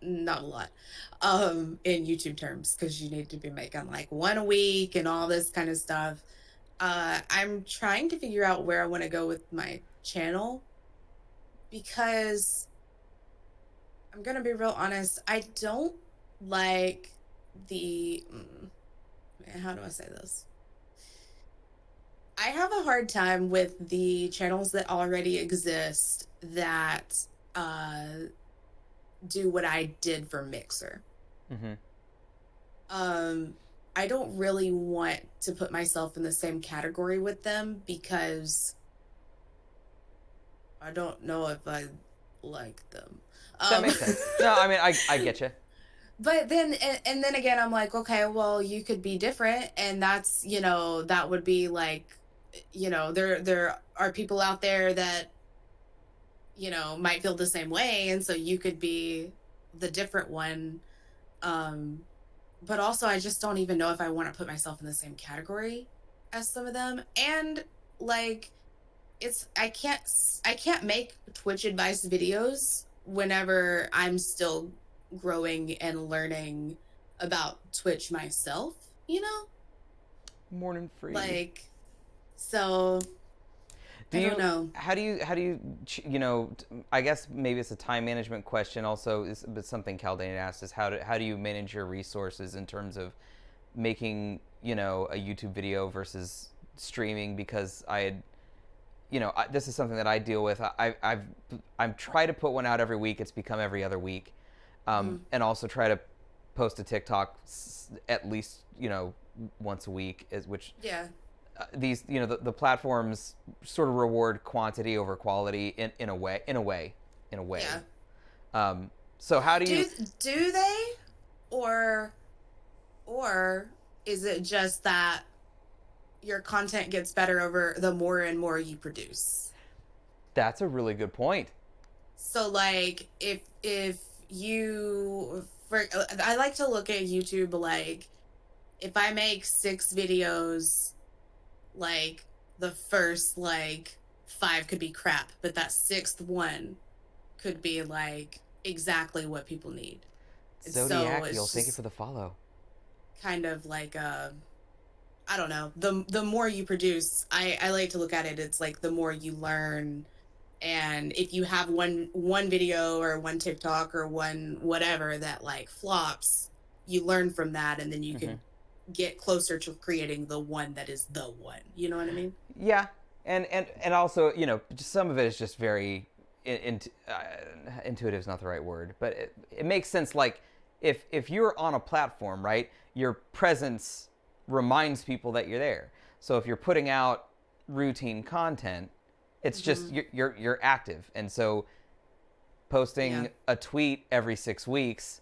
not a lot in YouTube terms, because you need to be making like one a week and all this kind of stuff. I'm trying to figure out where I want to go with my channel, because I'm gonna be real honest. I don't like the man, how do I say this? I have a hard time with the channels that already exist that uh do what I did for Mixer. Hmm. Um I don't really want to put myself in the same category with them because I don't know if I like them. That Um makes sense. No, I mean, I get you. but then and then again I'm like, okay, well you could be different, and that's, that would be like, there are people out there that, might feel the same way, and so you could be the different one. um but also I just don't even know if I want to put myself in the same category as some of them. And like I can't make Twitch advice videos whenever I'm still growing and learning about Twitch myself, Morning free. like, so Do I don't you? know. How do you? I guess maybe it's a time management question. Also, but something Caldane asked is how do you manage your resources in terms of making a YouTube video versus streaming? Because this is something that I deal with. I'm try to put one out every week. It's become every other week, Mhm. and also try to post a TikTok at least once a week, which Yeah. these the platforms sort of reward quantity over quality in a way. Yeah. Um, So how do Do you? do they, or or is it just that your content gets better over the more and more you produce? That's a really good point. So like if you for I like to look at YouTube like if I make 6 videos, like the first like 5 could be crap, but that sixth one could be like exactly what people need. And so Zodiacial, it's thank you for just the follow. kind of like I don't know. The more you produce, I like to look at it. It's like the more you learn, and if you have one video or one TikTok or one whatever that like flops, you learn from that, and then you Hmm. could get closer to creating the one that is the one. You know what I mean? Yeah, and also, just some of it is just very intuitive is not the right word, but it makes sense. Like if you're on a platform, right, your presence reminds people that you're there. So if you're putting out routine content, it's just Mm-hmm. you're active, and so Yeah. posting a tweet every 6 weeks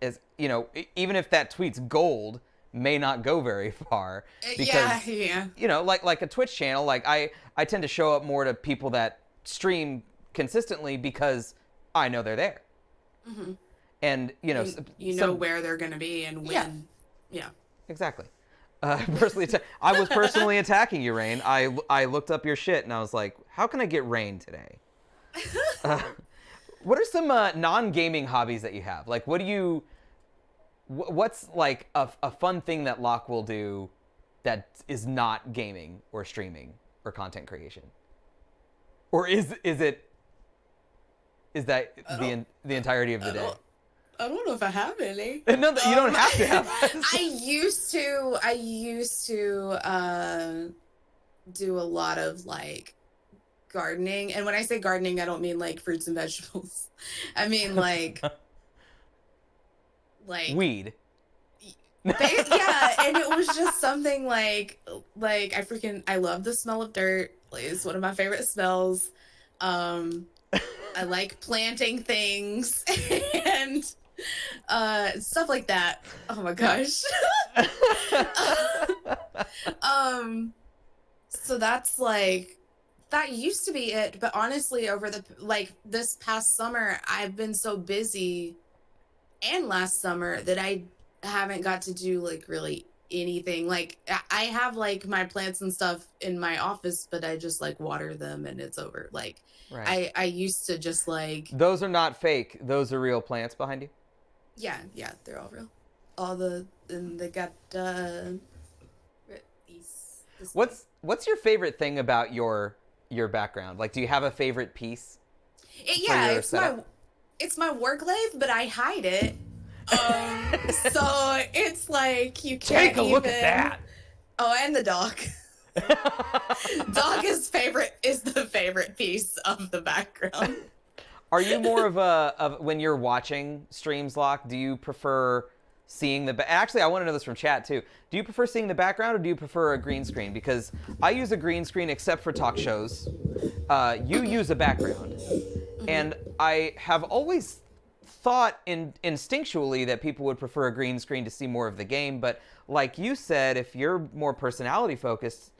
is, even if that tweet's gold, may not go very far Yeah. because, Yeah. like a Twitch channel, like I tend to show up more to people that stream consistently because I know they're there. Mm-hmm. And, You know some, where they're gonna be and yeah, when. Yeah. exactly. I was personally attacking you, Rain. I looked up your shit and I was like, how can I get Rain today? Uh, what are some non-gaming hobbies that you have? Like, what's like a fun thing that Locke will do that is not gaming or streaming or content creation? Or is that I don't. the entirety of the I day? don't. I don't know if I have any. No, you don't have to have. I used to do a lot of like gardening. And when I say gardening, I don't mean like fruits and vegetables. I mean like Weed. yeah, and it was just something like I love the smell of dirt. Like, it's one of my favorite smells. Um I like planting things and stuff like that. Oh my gosh. um so that's like that used to be it, but honestly over the like this past summer I've been so busy, and last summer, that I haven't got to do like really anything. Like I have like my plants and stuff in my office, but I just like water them and it's over. Like Right. I used to just like Those are not fake. Those are real plants behind you. yeah, they're all real. All the and they got these this way. What's your favorite thing about your background? Like, do you have a favorite piece for Yeah, your setup? it's my work lathe, but I hide it. So it's like you Take can't a look at even. that. Oh, and the dog. Dog is the favorite piece of the background. Are you more of when you're watching streams, Locke? Do you prefer seeing actually, I want to know this from chat too. Do you prefer seeing the background or do you prefer a green screen? Because I use a green screen except for talk shows. You use a background, and I have always thought instinctually that people would prefer a green screen to see more of the game. But like you said, if you're more personality focused,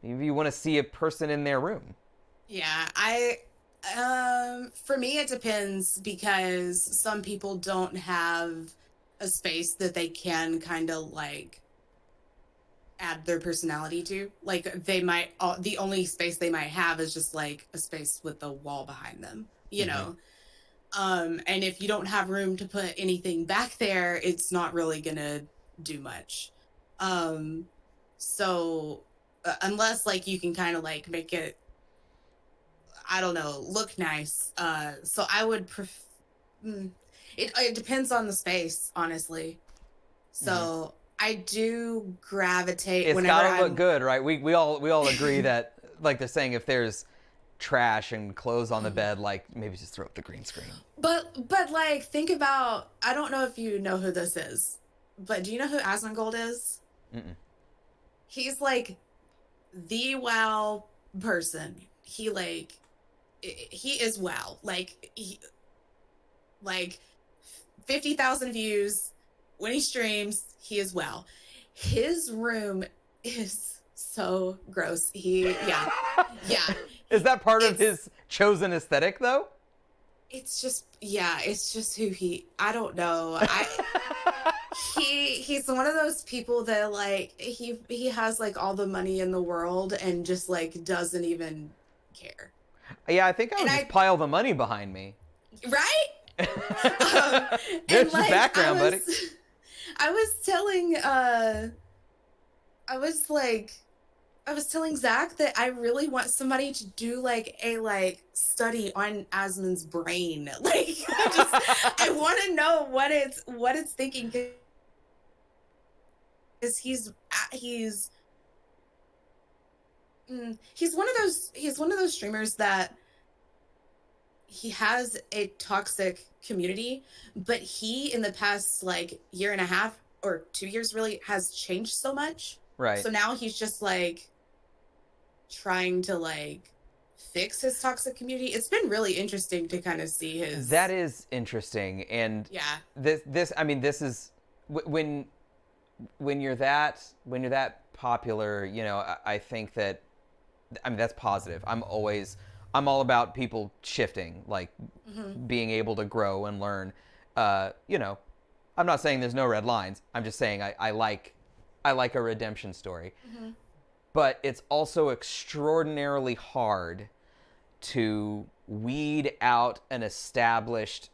maybe you want to see a person in their room. Yeah, for me it depends because some people don't have a space that they can kind of like add their personality to. Like they might the only space they might have is just like a space with a wall behind them, you Mm-hmm. know. And if you don't have room to put anything back there, it's not really gonna do much. Um, so unless like you can kind of like make it, I don't know, look nice. So I would it depends on the space, honestly. Mm-hmm. So I do gravitate It's whenever gotta look I'm. good, right? We all agree that, like they're saying, if there's trash and clothes on the bed, like maybe just throw up the green screen. But like think about, I don't know if you know who this is, but do you know who Asmongold is? Mm-mm. He's like the WoW person. He like he is WoW. Like like 50,000 views when he streams. He is well. His room is so gross. Yeah. Is that part of It's his chosen aesthetic, though? it's just yeah, it's just who I don't know. He's one of those people that like he has like all the money in the world and just like doesn't even care. Yeah, I think I And would just pile the money behind me. Right? There's and your background, buddy. I was telling I was like I was telling Zach that I really want somebody to do like a like study on Asmon's brain. Like I want to know what it's thinking, because he's one of those streamers that he has a toxic community, but he in the past like year and a half or 2 years really has changed so much. Right. So now he's just like trying to like fix his toxic community. It's been really interesting to kind of see his. That is interesting, and Yeah. This I mean, this is when you're that popular, you know, I think that, I mean, that's positive. I'm all about people shifting, like being able to grow and learn. You know, I'm not saying there's no red lines. I'm just saying I like a redemption story. But it's also extraordinarily hard to weed out an established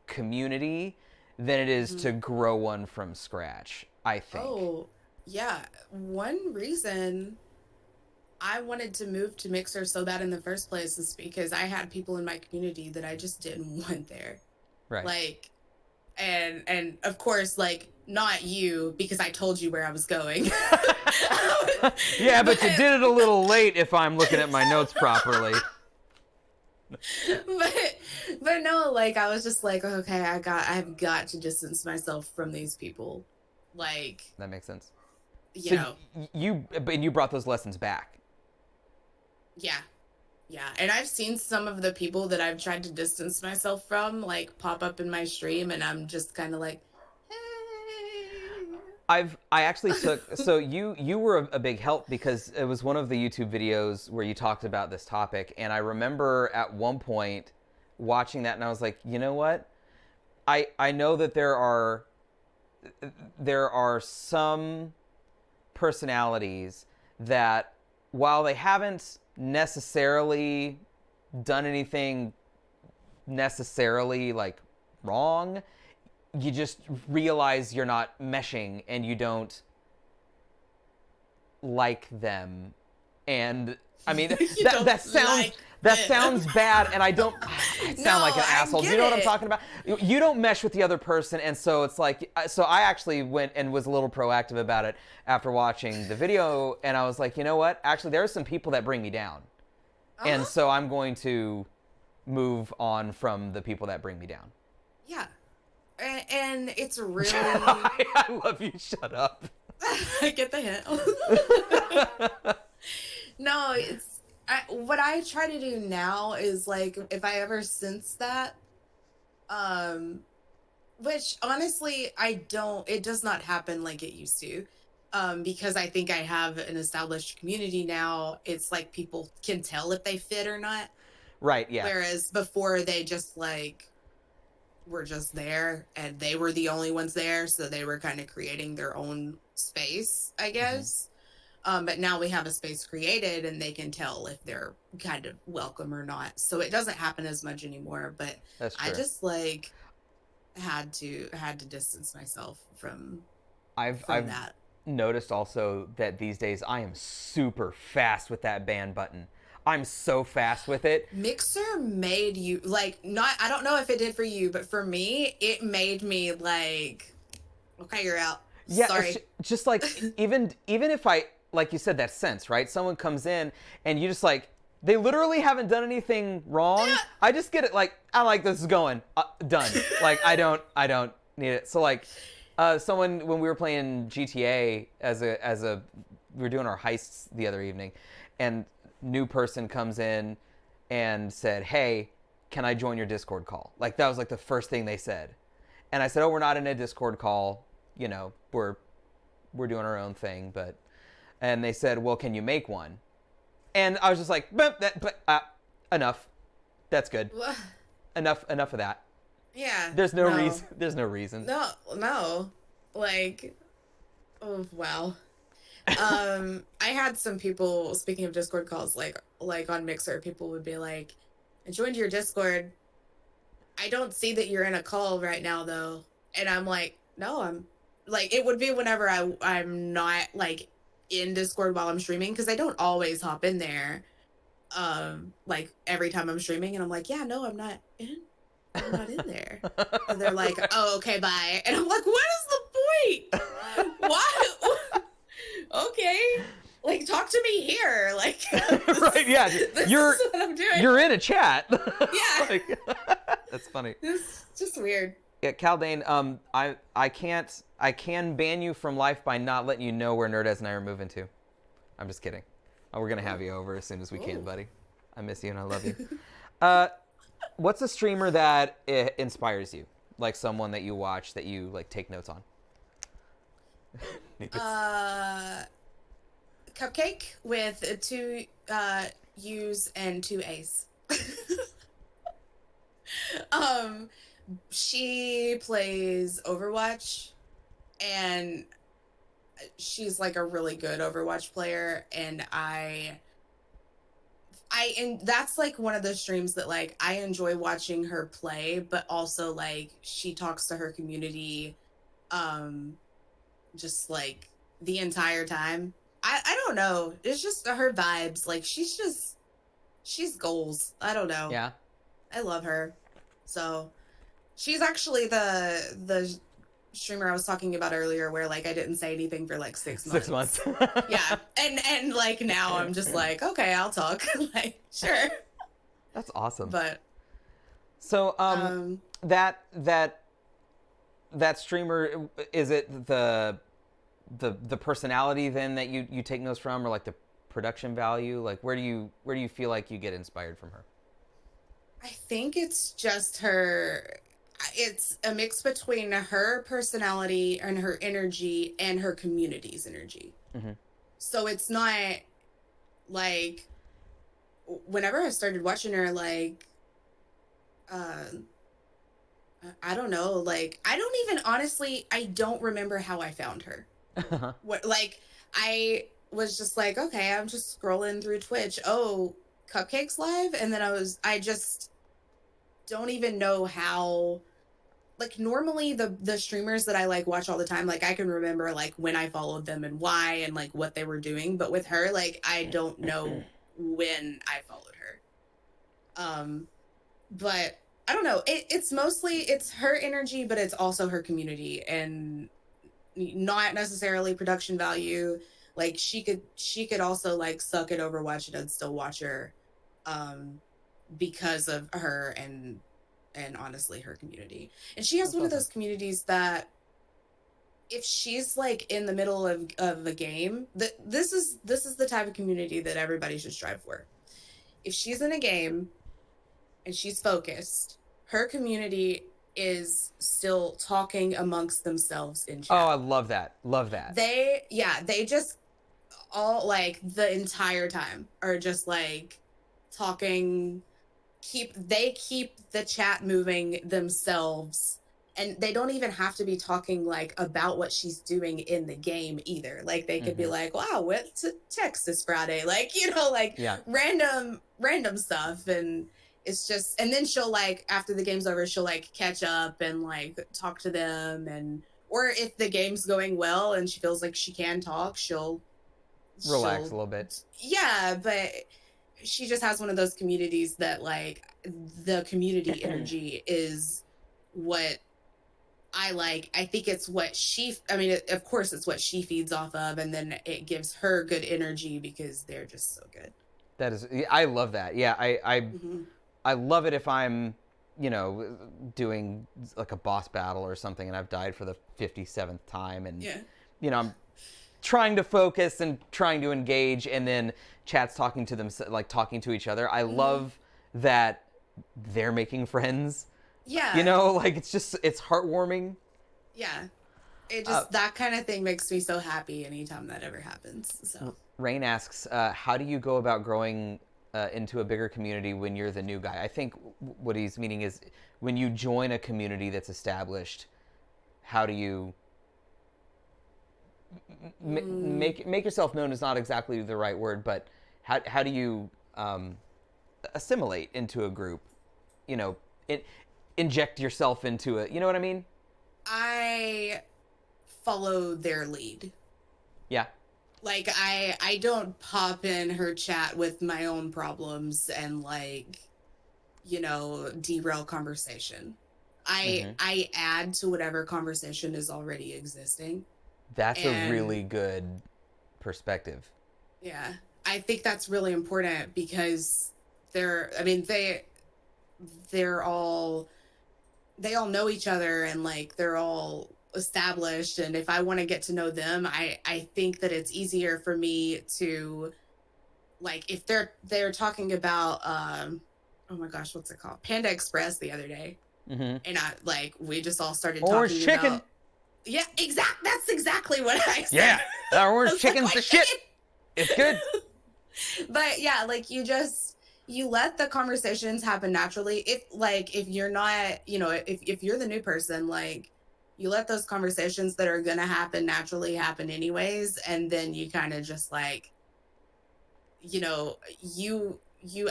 community than it is to grow one from scratch, I think. Oh, yeah. One reason I wanted to move to Mixer so bad in the first place is because I had people in my community that I just didn't want there. Right. Like, and of course, like, not you, because I told you where I was going. Yeah, but you did it a little late if I'm looking at my notes properly. But no, like, I was just like, okay, I've got to distance myself from these people. Like, That makes sense. you know. You brought those lessons back. Yeah. Yeah. And I've seen some of the people that I've tried to distance myself from, like, pop up in my stream, and I'm just kind of like, hey. I actually took, so you were a big help, because it was one of the YouTube videos where you talked about this topic, and I remember at one point watching that and I was like, you know what? I know that there are some personalities that, while they haven't necessarily done anything necessarily like wrong, you just realize you're not meshing and you don't like them. And I mean, that sounds bad, and I don't sound like an asshole. Do you know what I'm talking about? You don't mesh with the other person, and so it's like, so I actually went and was a little proactive about it after watching the video, and I was like, you know what? Actually, there are some people that bring me down, and so I'm going to move on from the people that bring me down. Yeah. And it's really... I love you. Shut up. I get the hint. No, what I try to do now is, like, if I ever sense that, which honestly it does not happen like it used to, because I think I have an established community now. It's like people can tell if they fit or not. Right, yeah. Whereas before they just like were just there and they were the only ones there, so they were kind of creating their own space, I guess. But now we have a space created and they can tell if they're kind of welcome or not. So it doesn't happen as much anymore, but That's true. I just like had to distance myself from I've that. noticed also that these days I am super fast with that ban button. I'm so fast with it. Mixer made you like, not, I don't know if it did for you, but for me, it made me like, okay, you're out. Yeah, sorry. Just like even if I, like you said, that sense, right? Someone comes in and you just like, they literally haven't done anything wrong. Yeah. I just get it, like, I like this is going done. Like I don't need it. So like, someone, when we were playing GTA we were doing our heists the other evening, and new person comes in and said, hey, can I join your Discord call? Like, that was like the first thing they said. And I said, oh, we're not in a Discord call. You know, we're doing our own thing. But, and they said, well, can you make one? And I was just like, enough. That's good. Enough of that. Yeah. There's no reason. There's no reason. No. Like, oh, wow. I had some people, speaking of Discord calls, like on Mixer, people would be like, I joined your Discord. I don't see that you're in a call right now, though. And I'm like, no, I'm like, it would be whenever I'm not like in Discord while I'm streaming, because I don't always hop in there like every time I'm streaming, and I'm like, yeah, no, I'm not in there. And they're like, oh, okay, bye. And I'm like, what is the point? Why? Okay, like, talk to me here, like. Right, yeah, This is what I'm doing. You're in a chat. Yeah. Like, that's funny. It's just weird. Yeah, Caldane, I can ban you from life by not letting you know where Nerdez and I are moving to. I'm just kidding. We're gonna have you over as soon as we can, buddy. I miss you and I love you. What's a streamer that inspires you? Like someone that you watch that you like take notes on? Cupcake with 2 U's and 2 A's. She plays Overwatch, and she's like a really good Overwatch player, and and that's like one of those streams that like I enjoy watching her play, but also like she talks to her community just like the entire time. I don't know. It's just her vibes. Like she's goals. I don't know. Yeah. I love her. So she's actually the streamer I was talking about earlier where like I didn't say anything for like 6 months. 6 months. Yeah. And like now I'm just like, okay, I'll talk. Like, sure. That's awesome. But so that streamer, is it the personality then that you take notes from, or like the production value? Like where do you feel like you get inspired from her? I think it's just her. It's a mix between her personality and her energy and her community's energy. Mm-hmm. So it's not like whenever I started watching her, like, I don't know, like, I don't even honestly, I don't remember how I found her. What, like, I was just like, okay, I'm just scrolling through Twitch. Oh, Cupcakes live, and then I just don't even know how. Like normally the streamers that I like watch all the time, like I can remember like when I followed them and why and like what they were doing, but with her, like I don't know when I followed her. But I don't know. It's mostly her energy, but it's also her community, and not necessarily production value. Like she could also like suck at Overwatch and I'd still watch her, because of her and honestly her community. And she has That's one awesome. Of those communities that if she's like in the middle of a game, this is the type of community that everybody should strive for. If she's in a game and she's focused, her community is still talking amongst themselves in chat. Oh, I love that. They just all like the entire time are just like talking. They keep the chat moving themselves, and they don't even have to be talking like about what she's doing in the game either. Like they could be like, wow, went to Texas Friday, like, you know, like random stuff. And it's just, and then she'll like, after the game's over, she'll like catch up and like talk to them, and or if the game's going well and she feels like she can talk, she'll relax a little bit. Yeah, but she just has one of those communities that like the community energy is what I like. I think it's what of course it's what she feeds off of, and then it gives her good energy because they're just so good. That is, I love that. Yeah, I love it if I'm, you know, doing like a boss battle or something and I've died for the 57th time, and you know, I'm trying to focus and trying to engage, and then chat's talking to them, like talking to each other. I love that they're making friends. You Yeah. know, like it's heartwarming. Yeah. It Uh, just, that kind of thing makes me so happy anytime that ever happens. So, Rain asks, how do you go about growing into a bigger community when you're the new guy? I think what he's meaning is when you join a community that's established, how do you make yourself known is not exactly the right word, but how do you assimilate into a group? You know, inject yourself into it. You know what I mean? I follow their lead. Yeah. Like I don't pop in her chat with my own problems and like, derail conversation. Hmm. I add to whatever conversation is already existing. That's a really And good perspective. yeah, I think that's really important because they're all they all know each other, and like they're all established, and if I want to get to know them, I think that it's easier for me to, like, if they're talking about oh my gosh, what's it called, Panda Express the other day, Hmm. and I like we just all started Orange talking chicken. about, yeah, that's exactly what I said. Yeah, that I orange was like, chicken's orange the shit. chicken. It's good. But yeah, like you let the conversations happen naturally. If you're not, if you're the new person, like, you let those conversations that are gonna happen naturally happen anyways, and then you kind of just like, you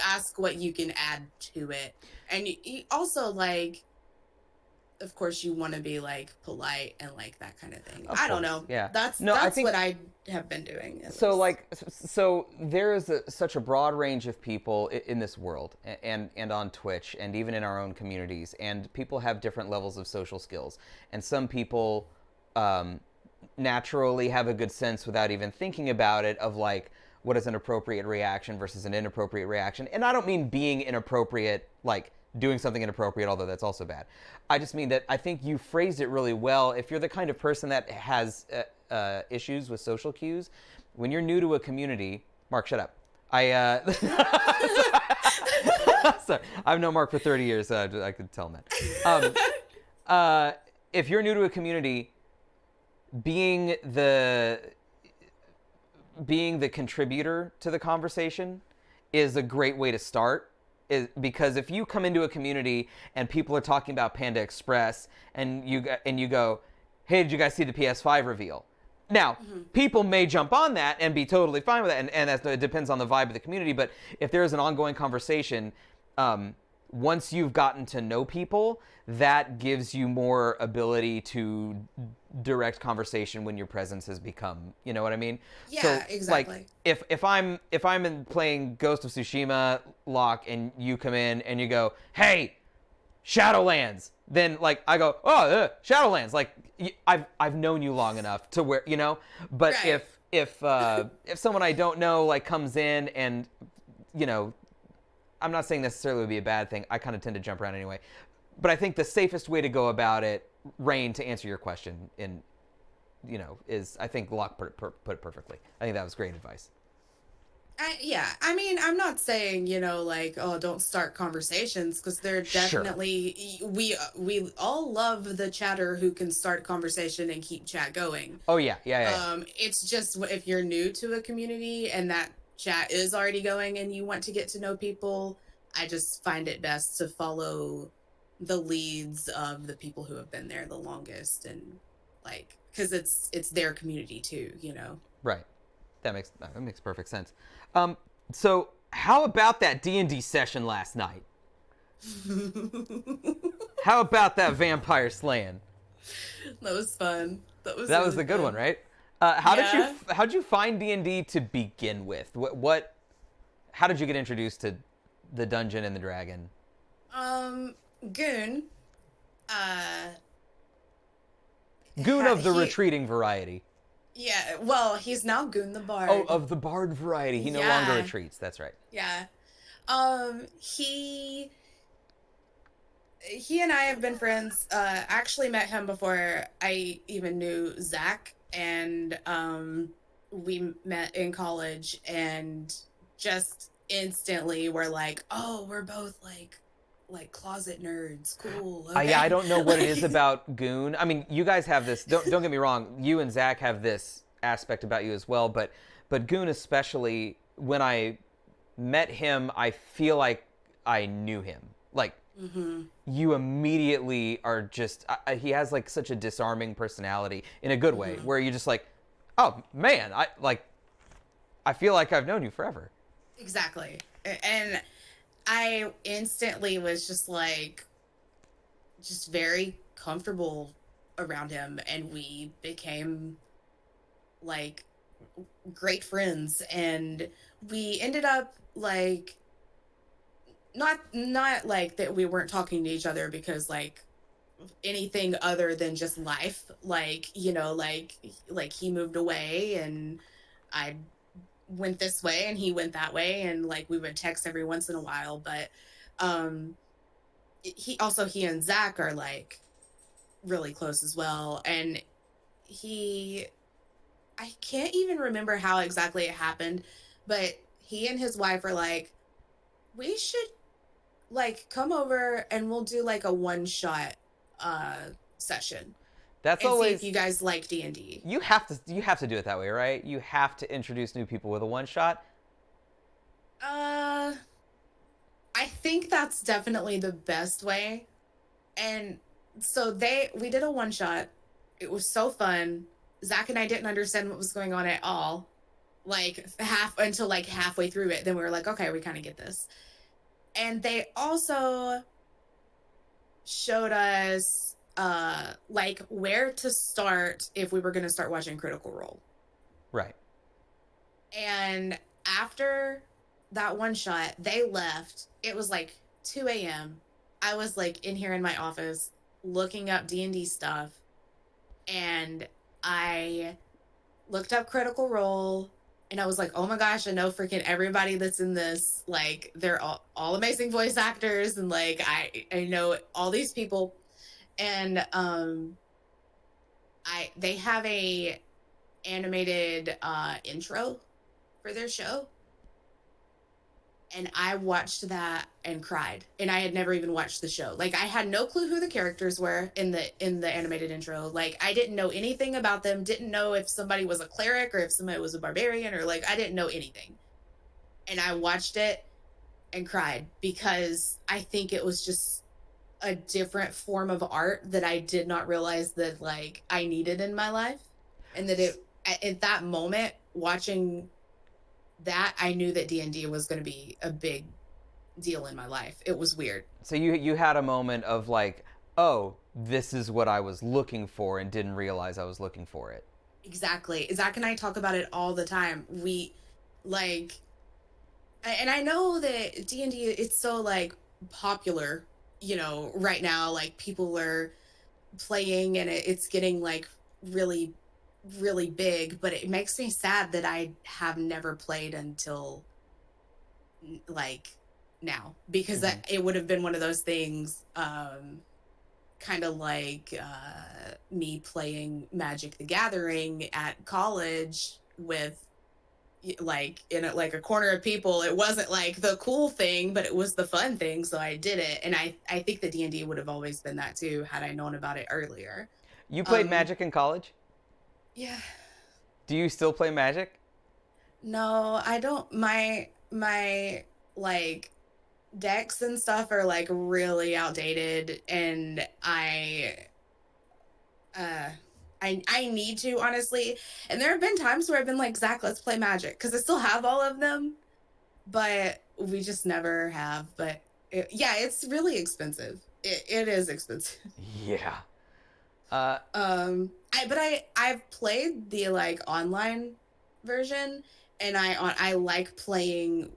ask what you can add to it. And you also, like, of course you want to be like polite and like that kind of thing. Of I don't course, know. yeah. That's No, I that's think what I have been doing, at so. least. Like, so there is such a broad range of people in this world, and on Twitch, and even in our own communities, and people have different levels of social skills, and some people um, naturally have a good sense without even thinking about it of like what is an appropriate reaction versus an inappropriate reaction. And I don't mean being inappropriate like doing something inappropriate, although that's also bad. I just mean that I think you phrased it really well. If you're the kind of person that has issues with social cues, when you're new to a community, Mark, shut up. Sorry, I've known Mark for 30 years, so I could tell him that. If you're new to a community, being the being the contributor to the conversation is a great way to start, because if you come into a community and people are talking about Panda Express and you go, hey, did you guys see the PS5 reveal? Now, Mhm. people may jump on that and be totally fine with that, and it depends on the vibe of the community. But if there is an ongoing conversation, once you've gotten to know people, that gives you more ability to direct conversation when your presence has become, you know what I mean? So Yeah, like exactly. if I'm in playing Ghost of Tsushima Lock and you come in and you go, hey, Shadowlands, then like I go, oh, Shadowlands, like I've known you long enough to where, you know. But Right. if someone I don't know like comes in and, you know, I'm not saying necessarily would be a bad thing. I kind of tend to jump around anyway. But I think the safest way to go about it, Rain, to answer your question, is I think Locke put it perfectly. I think that was great advice. Yeah, I mean, I'm not saying, like, oh, don't start conversations, because they're Sure. definitely, we all love the chatter who can start conversation and keep chat going. Oh yeah, yeah. It's just if you're new to a community and that chat is already going and you want to get to know people, I just find it best to follow the leads of the people who have been there the longest, and like, because it's their community too. Right. That makes perfect sense. Um, so how about that D&D session last night? How about that vampire slaying? That was fun. That was That was really the good one, fun. right? Yeah. How'd you find D&D to begin with? How did you get introduced to the Dungeon and the Dragon? Um, Goon, uh, Goon of the he, retreating variety. yeah, well, he's now Goon the Oh, Bard. of the bard variety. He no longer Yeah, retreats. That's right. yeah. He and I have been friends. I actually met him before I even knew Zach, and we met in college, and just instantly we're like, oh, we're both like like closet nerds. Cool. Yeah, I Okay. don't know what it is Like, about Goon. I mean, you guys have this. Don't get me wrong. You and Zach have this aspect about you as well, but Goon especially. When I met him, I feel like I knew him. Like mm-hmm. you immediately are just. He has like such a disarming personality in a good way, Mm-hmm. where you're just like, oh man, I feel like I've known you forever. Exactly. And I instantly was just like, just very comfortable around him. And we became like great friends. And we ended up like, not like that we weren't talking to each other because like anything other than just life, like, you know, like he moved away and I went this way and he went that way, and like we would text every once in a while. But um he and Zach are like really close as well. And he I can't even remember how exactly it happened, but he and his wife are like, we should like come over and we'll do like a one shot uh session That's and see if always you guys like D&D. you have to do it that way, right? You have to introduce new people with a one shot. uh I think that's definitely the best way. And so we did a one shot. It was so fun. Zach and I didn't understand what was going on at all. Like half until like halfway through it. Then we were like, okay, we kind of get this. And they also showed us like where to start if we were gonna start watching Critical Role. Right. And after that one shot, they left. It was like 2 a.m. I was like in here in my office looking up D&D stuff, and I looked up Critical Role, and I was like, oh my gosh, I know freaking everybody that's in this. Like they're all amazing voice actors, and like I know all these people. And they have a animated intro for their show, and I watched that and cried. And I had never even watched the show. Like I had no clue who the characters were in the animated intro. Like I didn't know anything about them, didn't know if somebody was a cleric or if somebody was a barbarian, or like I didn't know anything. And I watched it and cried because I think it was just a different form of art that I did not realize that like I needed in my life. And that it at that moment watching that, I knew that D&D was going to be a big deal in my life. It was weird. So you had a moment of like, oh, this is what I was looking for and didn't realize I was looking for it. Exactly. Zach and I talk about it all the time. We like, and I know that D&D, it's so like popular, you know, right now. Like people are playing and it's getting like really, really big. But it makes me sad that I have never played until like now, because Mm-hmm. it would have been one of those things, kind of like me playing Magic the Gathering at college with like in like a corner of people. It wasn't like the cool thing, but it was the fun thing, so I did it. And I think the D&D would have always been that too had I known about it earlier. You played um Magic in college? yeah. Do you still play Magic? No, I don't. My like decks and stuff are like really outdated, and uh I need to, honestly. And there have been times where I've been like, Zach, let's play Magic, because I still have all of them, but we just never have. But yeah, it's really expensive. It is expensive. Yeah. Uh, I've played the like online version, and I like playing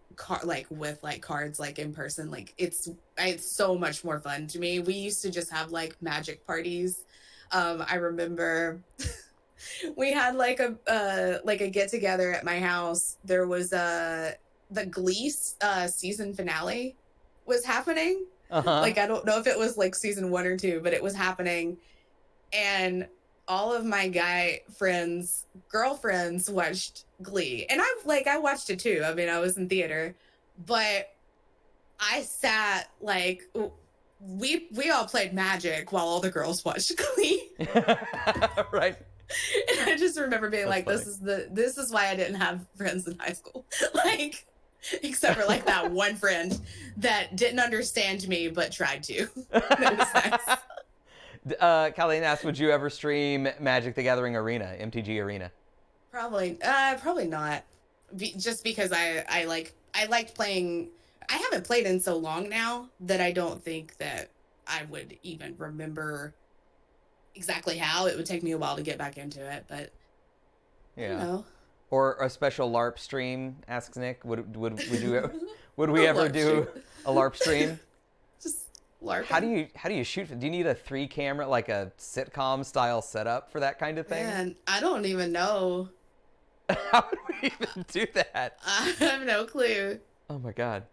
like with like cards like in person. Like it's so much more fun to me. We used to just have like Magic parties. I remember we had like a get together at my house. There was the Glee season finale was happening. uh-huh. Like I don't know if it was like season 1 or 2, but it was happening. And all of my guy friends girlfriends watched Glee, and I watched it too. I mean, I was in theater, but I sat like we all played Magic while all the girls watched Glee. Right. And I just remember being That's like, funny. this is why I didn't have friends in high school. Like, except for like that one friend that didn't understand me but tried to. That was nice. Colleen asked, would you ever stream Magic the Gathering Arena, MTG Arena? Probably not. Just because I liked playing. I haven't played in so long now that I don't think that I would even remember exactly how. It would take me a while to get back into it, but I don't Yeah. know. Or a special LARP stream? Asks Nick. Would you would we A ever LARP stream. do a LARP stream? Just LARPing. How do you shoot? Do you need a 3 camera, like a sitcom style setup for that kind of thing? Man, I don't even know. How would we even do that? I have no clue. Oh my god.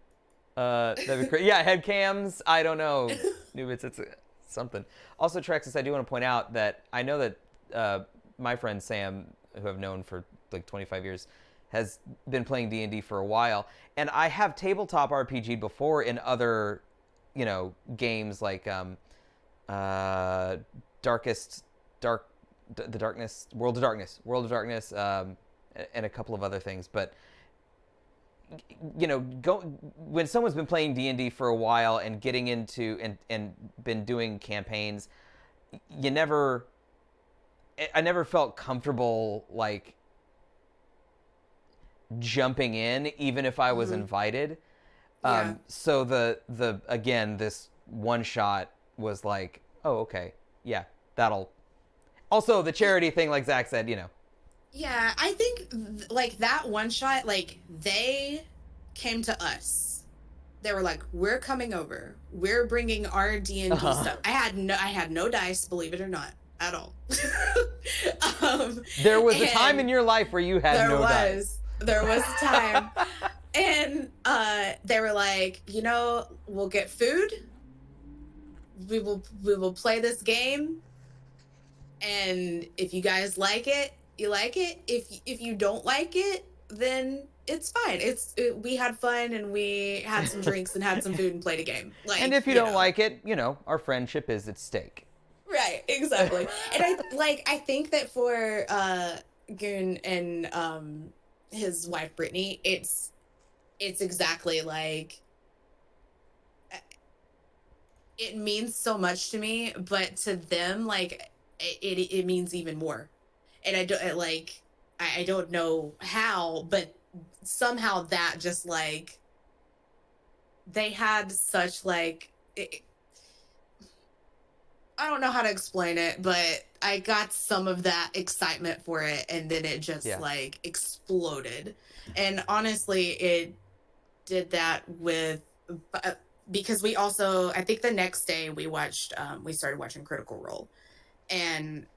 That'd be crazy. Yeah, head cams. I don't know. Newbits, it's something. Also, Trexus, I do want to point out that I know that my friend Sam, who I've known for like 25 years, has been playing D&D for a while, and I have tabletop RPG before in other, games like Darkest Dark, the Darkness, World of Darkness, and a couple of other things, but when someone's been playing D&D for a while and getting into and been doing campaigns, I never felt comfortable like jumping in even if I was invited. Yeah. So the again, this one shot was like, oh, okay, yeah, that'll. Also, the charity thing, like Zach said, Yeah, I think like that one shot, like they came to us. They were like, "We're coming over. We're bringing our D&D stuff." I had no dice, believe it or not, at all. There was a time in your life where you had no dice. There was a time. And they were like, we'll get food. We will play this game. And if you guys like it, you like it. If you don't like it, then it's fine. We had fun and we had some drinks and had some food and played a game. Like, And if you don't like it, our friendship is at stake. right, exactly. And I think that for Goon and his wife Brittany, it's exactly like it means so much to me, but to them, like it means even more. And I don't know how, but somehow that just like they had such like I don't know how to explain it, but I got some of that excitement for it, and then it just like exploded. And honestly, it did that with because we also, I think the next day we started watching Critical Role, and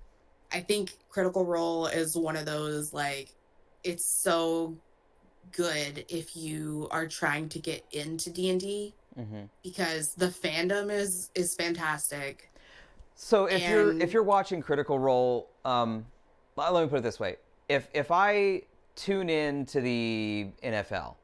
I think Critical Role is one of those like it's so good if you are trying to get into D&D because the fandom is fantastic. So if you're watching Critical Role, let me put it this way: if I tune in to the NFL,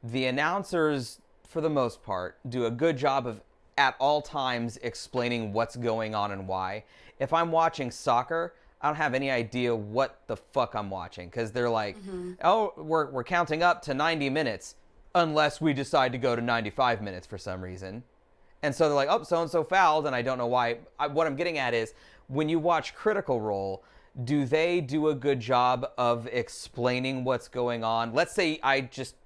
the announcers, for the most part, do a good job of at all times explaining what's going on and why. If I'm watching soccer, I don't have any idea what the fuck I'm watching because they're like, oh, we're counting up to 90 minutes unless we decide to go to 95 minutes for some reason. And so they're like, oh, so-and-so fouled, and I don't know why. What I'm getting at is, when you watch Critical Role, do they do a good job of explaining what's going on? Let's say I just,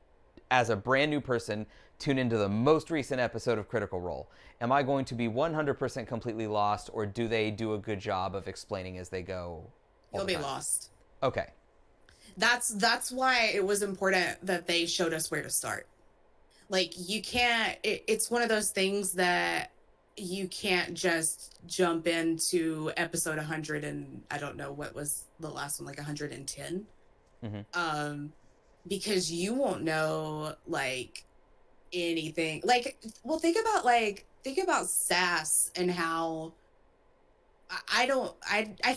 as a brand new person, tune into the most recent episode of Critical Role. Am I going to be 100% completely lost, or do they do a good job of explaining as they go? You'll be lost. Okay. That's why it was important that they showed us where to start. Like, you can't, it's one of those things that you can't just jump into episode 100 and I don't know what was the last one, like 110. Because you won't know like anything. Like, well, think about SAS and how I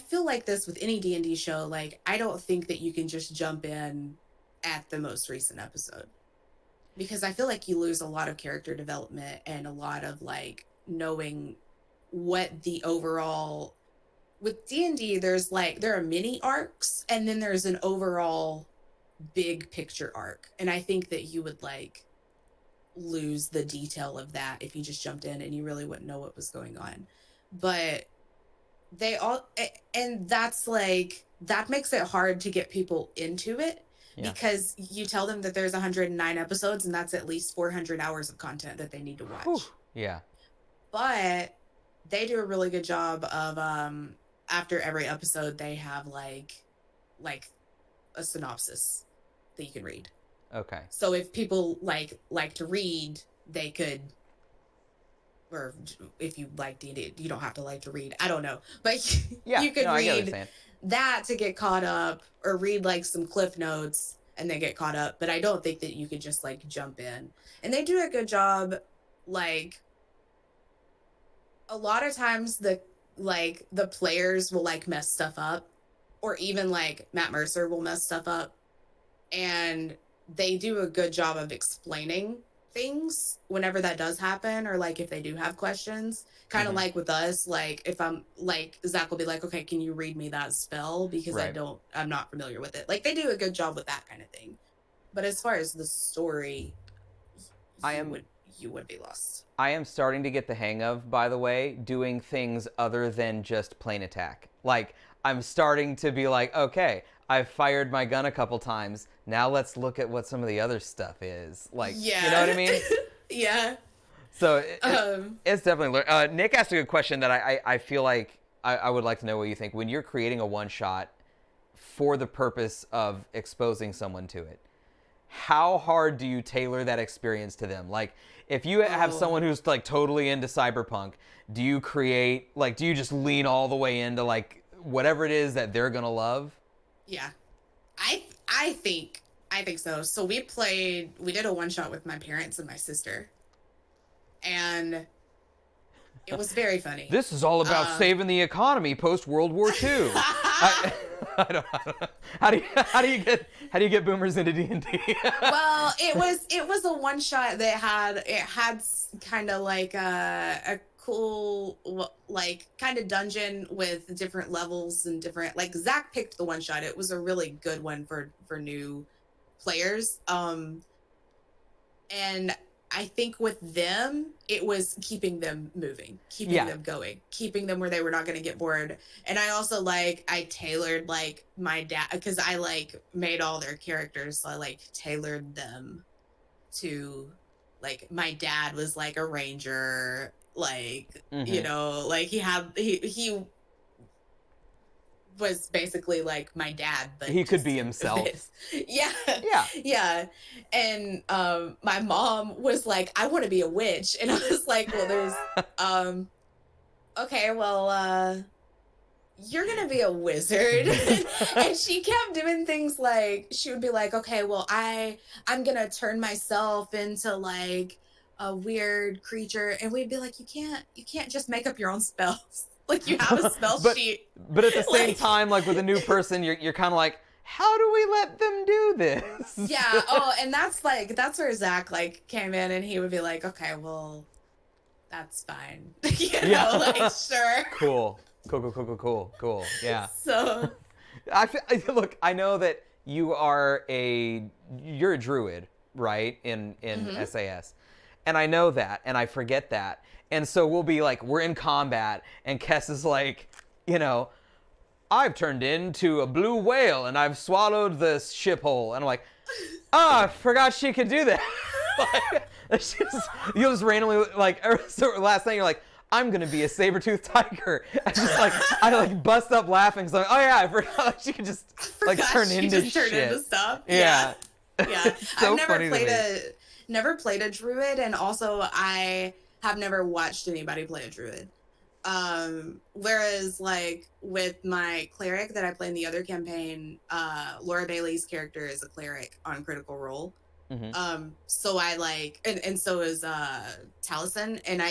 feel like this with any D&D show. Like, I don't think that you can just jump in at the most recent episode. Because I feel like you lose a lot of character development and a lot of like knowing what the overall with D&D, there's like there are mini arcs and then there's an overall big picture arc. And I think that you would like lose the detail of that if you just jumped in and you really wouldn't know what was going on. But they all and that's like that makes it hard to get people into it Yeah. because you tell them that there's 109 episodes and that's at least 400 hours of content that they need to watch. Whew. Yeah. But they do a really good job of after every episode they have like a synopsis that you can read. Okay. So if people like to read, they could, or if you like D&D, you don't have to like to read. I don't know, but Yeah. you could no, I get what you're read saying. that to get caught up, or read like some cliff notes and then get caught up. But I don't think that you could just like jump in. And they do a good job. Like a lot of times the players will like mess stuff up, or even like Matt Mercer will mess stuff up, and they do a good job of explaining things whenever that does happen, or like if they do have questions, kind of Mhm. like with us, like if I'm like Zach will be like, okay, can you read me that spell because Right. I'm not familiar with it. Like they do a good job with that kind of thing. But as far as the story, you would be lost. I am starting to get the hang of, by the way, doing things other than just plain attack. Like, I'm starting to be like, okay, I've fired my gun a couple times. Now let's look at what some of the other stuff is. Like, Yeah. you know what I mean? Yeah. So it's Um definitely. Nick asked a good question that I feel like I would like to know what you think. When you're creating a one shot for the purpose of exposing someone to it, how hard do you tailor that experience to them? Like, if you have someone who's like totally into cyberpunk, do you just lean all the way into like whatever it is that they're gonna love? yeah. I think so. So we did a one shot with my parents and my sister. And it was very funny. This is all about saving the economy post World War II. I don't know. How do you get boomers into D&D? Well, it was a one shot that had kind of like a cool like kind of dungeon with different levels and different, like Zach picked the one shot. It was a really good one for new players. And I think with them, it was keeping them moving, keeping them going, keeping them where they were not going to get bored. And I also I tailored like my dad, because I like made all their characters. So I like tailored them to like my dad was like a ranger, like, you know, like he was basically like my dad, but he could be himself. Yeah. And my mom was like, I want to be a witch. And I was like, well, there's okay, well, you're gonna be a wizard. And she kept doing things like she would be like, okay, well, I'm gonna turn myself into like a weird creature, and we'd be like, you can't just make up your own spells. Like you have a spell sheet. But at the same time, like with a new person, you're kind of like, how do we let them do this? Yeah. Oh, and that's where Zach like came in, and he would be like, okay, well, that's fine. You know, like sure. Cool. Yeah. So look, I know that you're a druid, right? In SAS. And I know that, and I forget that. And so we'll be like, we're in combat, and Kess is like, you know, I've turned into a blue whale, and I've swallowed the ship hole. And I'm like, I forgot she could do that. You'll just randomly, like, so last night you're like, I'm going to be a saber-toothed tiger. I like bust up laughing. So I'm like, oh yeah, I forgot she could just like turn into stuff. Yeah. Yeah. So I've never played a druid, and also I have never watched anybody play a druid. Whereas like with my cleric that I play in the other campaign, Laura Bailey's character is a cleric on Critical Role. So I like, and so is Taliesin, and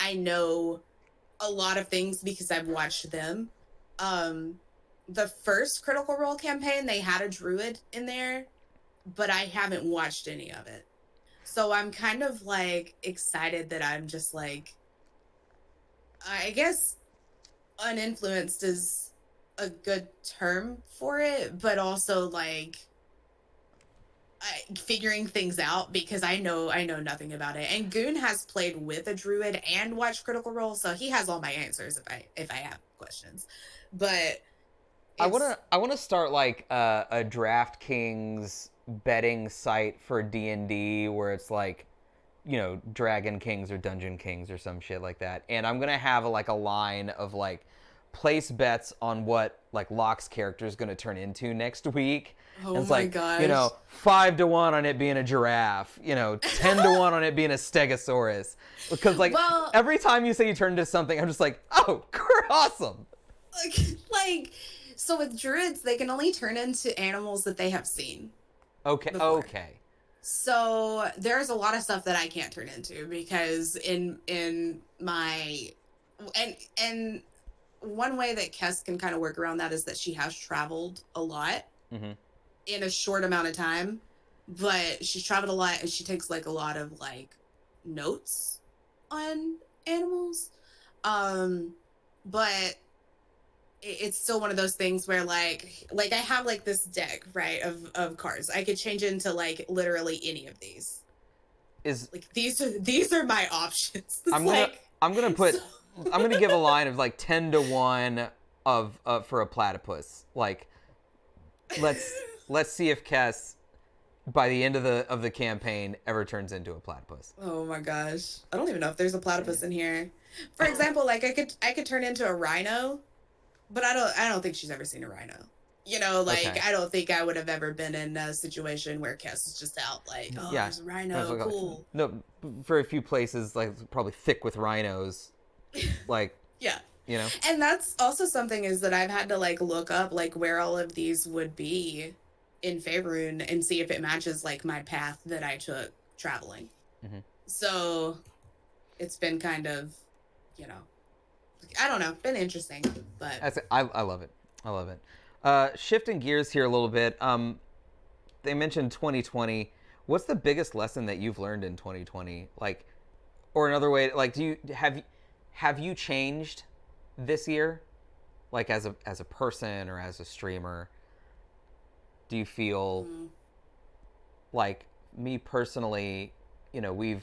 I know a lot of things because I've watched them. The first Critical Role campaign, they had a druid in there, but I haven't watched any of it. So I'm kind of like excited that I'm just like, I guess uninfluenced is a good term for it, but also like figuring things out because I know nothing about it. And Goon has played with a druid and watched Critical Role, so he has all my answers if I have questions. But it's I wanna start like a DraftKings betting site for D&D where it's like, you know, Dragon Kings or Dungeon Kings or some shit like that. And I'm gonna have like a line of like place bets on what like Locke's character is gonna turn into next week. And oh it's my like, you gosh. know, 5-1 on it being a giraffe, you know, 10-1 on it being a stegosaurus. Because like Well, every time you say you turn into something, I'm just like, oh, awesome. like, like so with druids, they can only turn into animals that they have seen Okay, before. okay. So there's a lot of stuff that I can't turn into because in my and one way that Kess can kind of work around that is that she has traveled a lot Mm-hmm. in a short amount of time, but she's traveled a lot and she takes like a lot of like notes on animals. Um, but it's still one of those things where like I have like this deck, right, of cards. I could change it into like literally any of these. Is Like these are my options. It's I'm gonna like I'm gonna so put I'm gonna give a line of like 10-1 of for a platypus. Like let's see if Kess by the end of the campaign ever turns into a platypus. Oh my gosh. I don't even know if there's a platypus in here. For example, like I could turn into a rhino, but I don't think she's ever seen a rhino. You know, like Okay. I don't think I would have ever been in a situation where Kess is just out like, oh, Yeah. there's a I was rhino, like, cool. no, for a few places like probably thick with rhinos. Like, Yeah. you know. And that's also something is that I've had to like look up like where all of these would be in Faerun and see if it matches like my path that I took traveling. Mm-hmm. So it's been kind of, you know, I don't know, been interesting, but I love it. I love it. Shifting gears here a little bit. They mentioned 2020. What's the biggest lesson that you've learned in 2020? Like, or another way, like, do you have you changed this year? Like as a person or as a streamer, do you feel mm, like me personally? You know,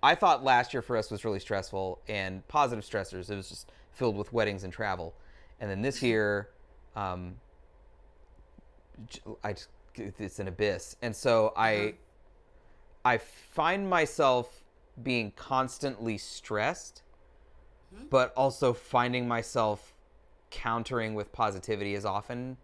I thought last year for us was really stressful and positive stressors. It was just filled with weddings and travel, and then this year, um, I just, it's an abyss, and so uh-huh. I find myself being constantly stressed, Mhm. but also finding myself countering with positivity as often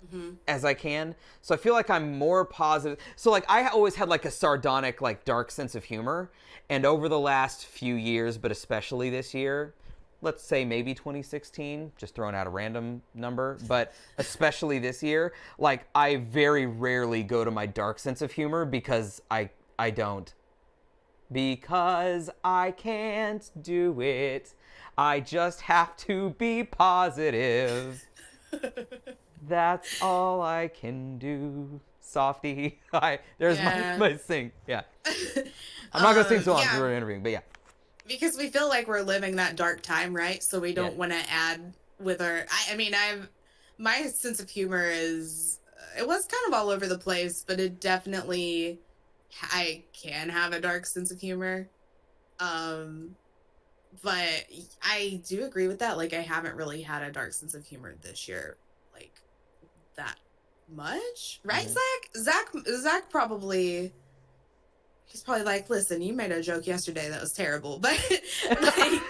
Mhm. as I can. So I feel like I'm more positive. So like I always had like a sardonic, like dark sense of humor, and over the last few years, but especially this year, let's say maybe 2016, just throwing out a random number, but especially this year, like I very rarely go to my dark sense of humor because I don't because I can't do it. I just have to be positive. That's all I can do. Softy. There's my, Yeah. my sing. Yeah. I'm not gonna sing songs because Yeah, we're interviewing, but yeah. because we feel like we're living that dark time, right? So we Yeah. don't want to add with our I mean, I've my sense of humor is it was kind of all over the place, but it definitely I can have a dark sense of humor. Um but I do agree with that. Like I haven't really had a dark sense of humor this year like that much. Right, Mm-hmm. Zach? Zach probably he's probably like, listen, you made a joke yesterday that was terrible. But like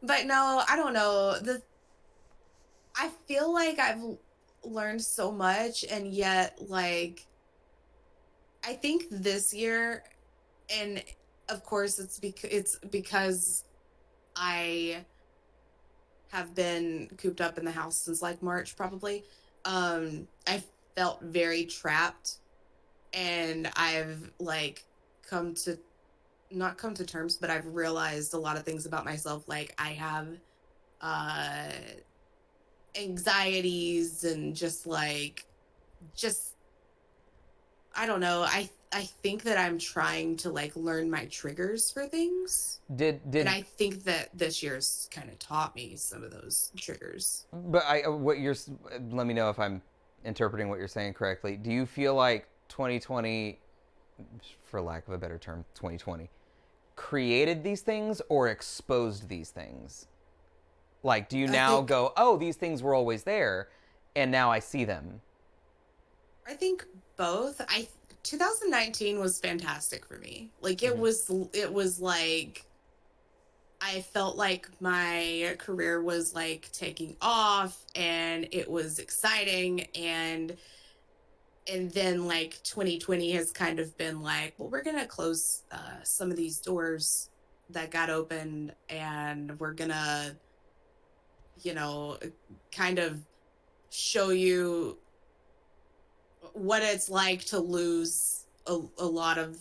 but no, I don't know. The I feel like I've learned so much and yet like I think this year and of course it's because I have been cooped up in the house since like March probably. I felt very trapped and I've like come to not come to terms, but I've realized a lot of things about myself. Like I have uh anxieties and just I don't know. I think that I'm trying to like learn my triggers for things. And Did I think that this year's kind of taught me some of those triggers. but I what you're let me know if I'm interpreting what you're saying correctly. Do you feel like 2020, for lack of a better term, 2020 created these things or exposed these things? Like, do you I now think go, oh, these things were always there, and now I see them? I think both. I 2019 was fantastic for me. Like Mm-hmm. it was like I felt like my career was like taking off and it was exciting, and then like 2020 has kind of been like, well, we're going to close some of these doors that got opened, and we're going to, you know, kind of show you what it's like to lose a lot of,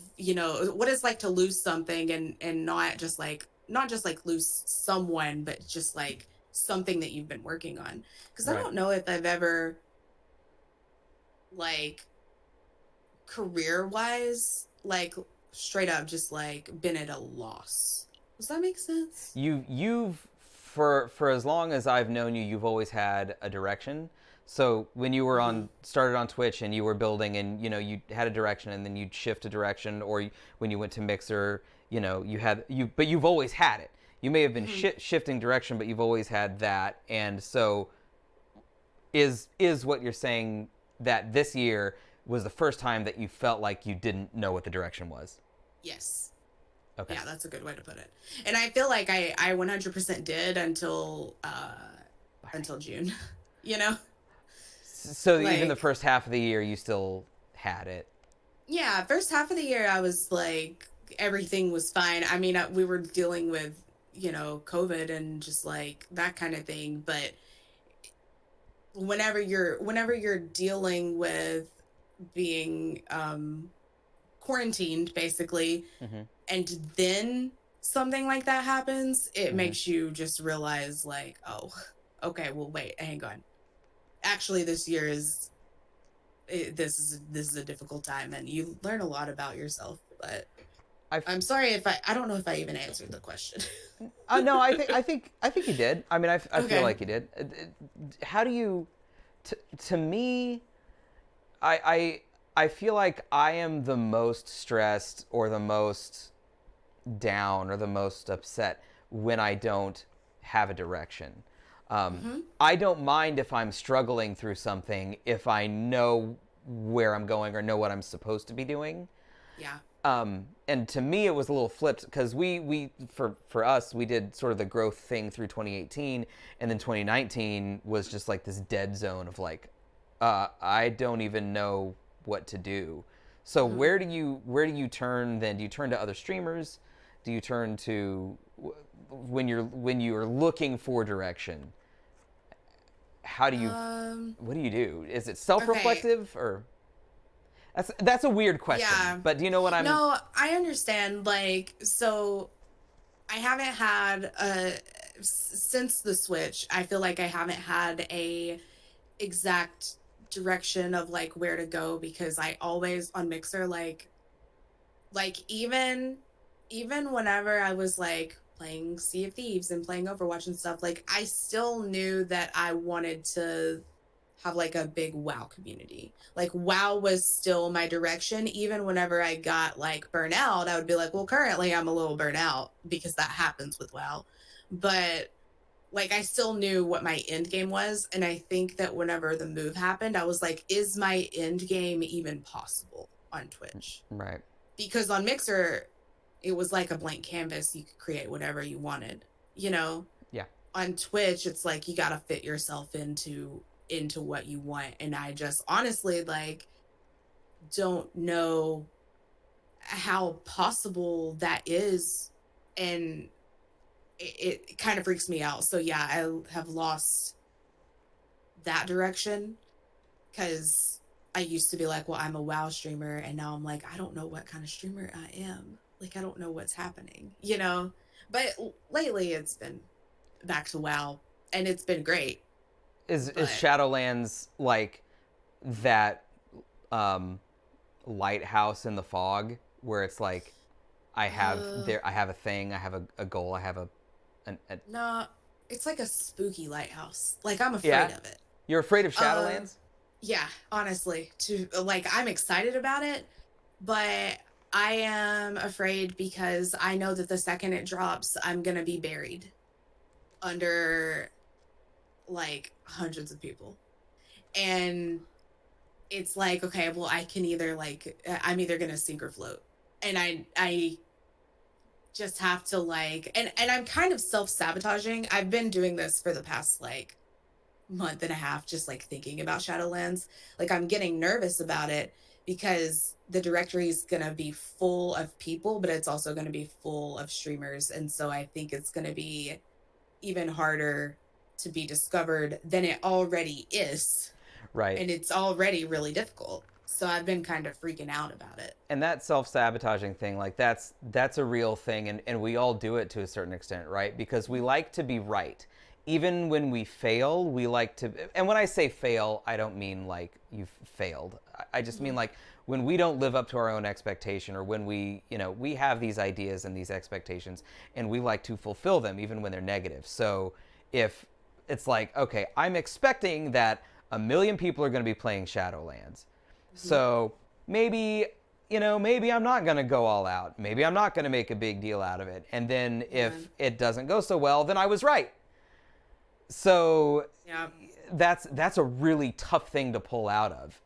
what it's like to lose something, and not just like lose someone, but just like something that you've been working on. Because I Right. don't know if I've ever, like, career wise, like, straight up just like been at a loss. Does that make sense? You've for as long as I've known you, you've always had a direction. So when you were Mm-hmm. on started on Twitch and you were building, and you had a direction, and then you'd shift a direction, or when you went to Mixer, you had but you've always had it. You may have been Mm-hmm. shifting direction, but you've always had that. And so is what you're saying, that this year was the first time that you felt like you didn't know what the direction was? Yes. Okay. Yeah, that's a good way to put it. And I feel like I 100% did until June. You know? So even the Like, first half of the year, you still had it. yeah, first half of the year I was like everything was fine. I mean, we were dealing with, COVID and just like that kind of thing, but whenever you're dealing with being quarantined basically, Mm-hmm. and then something like that happens, it Mm-hmm. makes you just realize like, oh, okay, well, wait, hang on. Actually, this year is this is a difficult time, and you learn a lot about yourself. But I I'm sorry if I don't know if I even answered the question. no, I think you did. I mean, I feel Okay. like you did. How do you? To me, I feel like I am the most stressed, or the most down, or the most upset when I don't have a direction. Mm-hmm. I don't mind if I'm struggling through something if I know where I'm going or know what I'm supposed to be doing. Yeah. And to me, it was a little flipped, because we for us, we did sort of the growth thing through 2018, and then 2019 was just like this dead zone of like, I don't even know what to do. So Mm-hmm. where do you turn then? Do you turn to other streamers? Do you turn to, when you're looking for direction? How do you Um. What do you do? Is it Okay. self-reflective, or that's a weird question? Yeah. But do you know what I'm? No, I understand. Like, so I haven't had since the switch. I feel like I haven't had a exact direction of like where to go, because I always on Mixer, like even whenever I was like playing Sea of Thieves and playing Overwatch and stuff, like I still knew that I wanted to have like a big WoW community. Like WoW was still my direction. Even whenever I got like burnout, I would be like, well, currently I'm a little burnout because that happens with WoW. But like I still knew what my end game was. And I think that whenever the move happened, I was like, is my end game even possible on Twitch? Right. Because on Mixer, it was like a blank canvas. You could create whatever you wanted, you know? Yeah. On Twitch, it's like you gotta fit yourself into what you want. And I just honestly like don't know how possible that is. And it kind of freaks me out. So yeah, I have lost that direction, because I used to be like, well, I'm a WoW streamer, and now I'm like, I don't know what kind of streamer I am. Like, I don't know what's happening, you know? But lately it's been back to WoW, and it's been great. Is But Shadowlands like that? Um, lighthouse in the fog where it's like I have a thing, I have a goal, I have a No, it's like a spooky lighthouse. Like I'm yeah. afraid of it. You're afraid of Uh, Shadowlands? yeah, honestly, to like I'm excited about it, but I am afraid because I know that the second it drops, I'm gonna be buried under like hundreds of people. And it's like, okay, well, I can either like I'm either gonna sink or float. And I just have to like and I'm kind of self-sabotaging. I've been doing this for the past like month and a half, just like thinking about Shadowlands. Like I'm getting nervous about it because the directory is gonna be full of people, but it's also gonna be full of streamers. And so I think it's gonna be even harder to be discovered than it already is. Right. And it's already really difficult. So I've been kind of freaking out about it. And that self-sabotaging thing, like that's a real thing, and we all do it to a certain extent, right? Because we like to be right. Even when we fail, we like to, and when I say fail, I don't mean like you've failed. I just mean like when we don't live up to our own expectation, or when we, we have these ideas and these expectations and we like to fulfill them even when they're negative. So if it's like, okay, I'm expecting that 1 million people are going to be playing Shadowlands. So maybe, maybe I'm not going to go all out. Maybe I'm not going to make a big deal out of it. And then if it doesn't go so well, then I was right. So Yeah. that's a really tough thing to pull out of.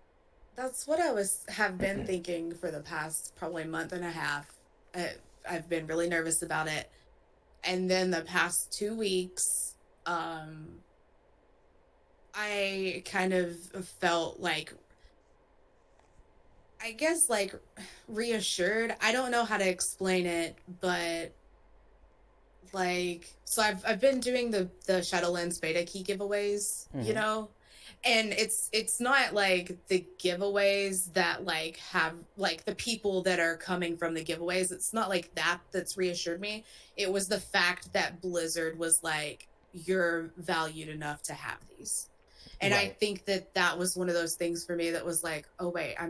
That's what I have been thinking for the past probably month and a half. I've been really nervous about it. And then the past 2 weeks, I kind of felt like, I guess, like reassured. I don't know how to explain it, but like, so I've been doing the Shadowlands beta key giveaways, and it's not like the giveaways that like have like the people that are coming from the giveaways. It's not like that's reassured me. It was the fact that Blizzard was like, you're valued enough to have these. And I Right. think that was one of those things for me that was like, oh wait, I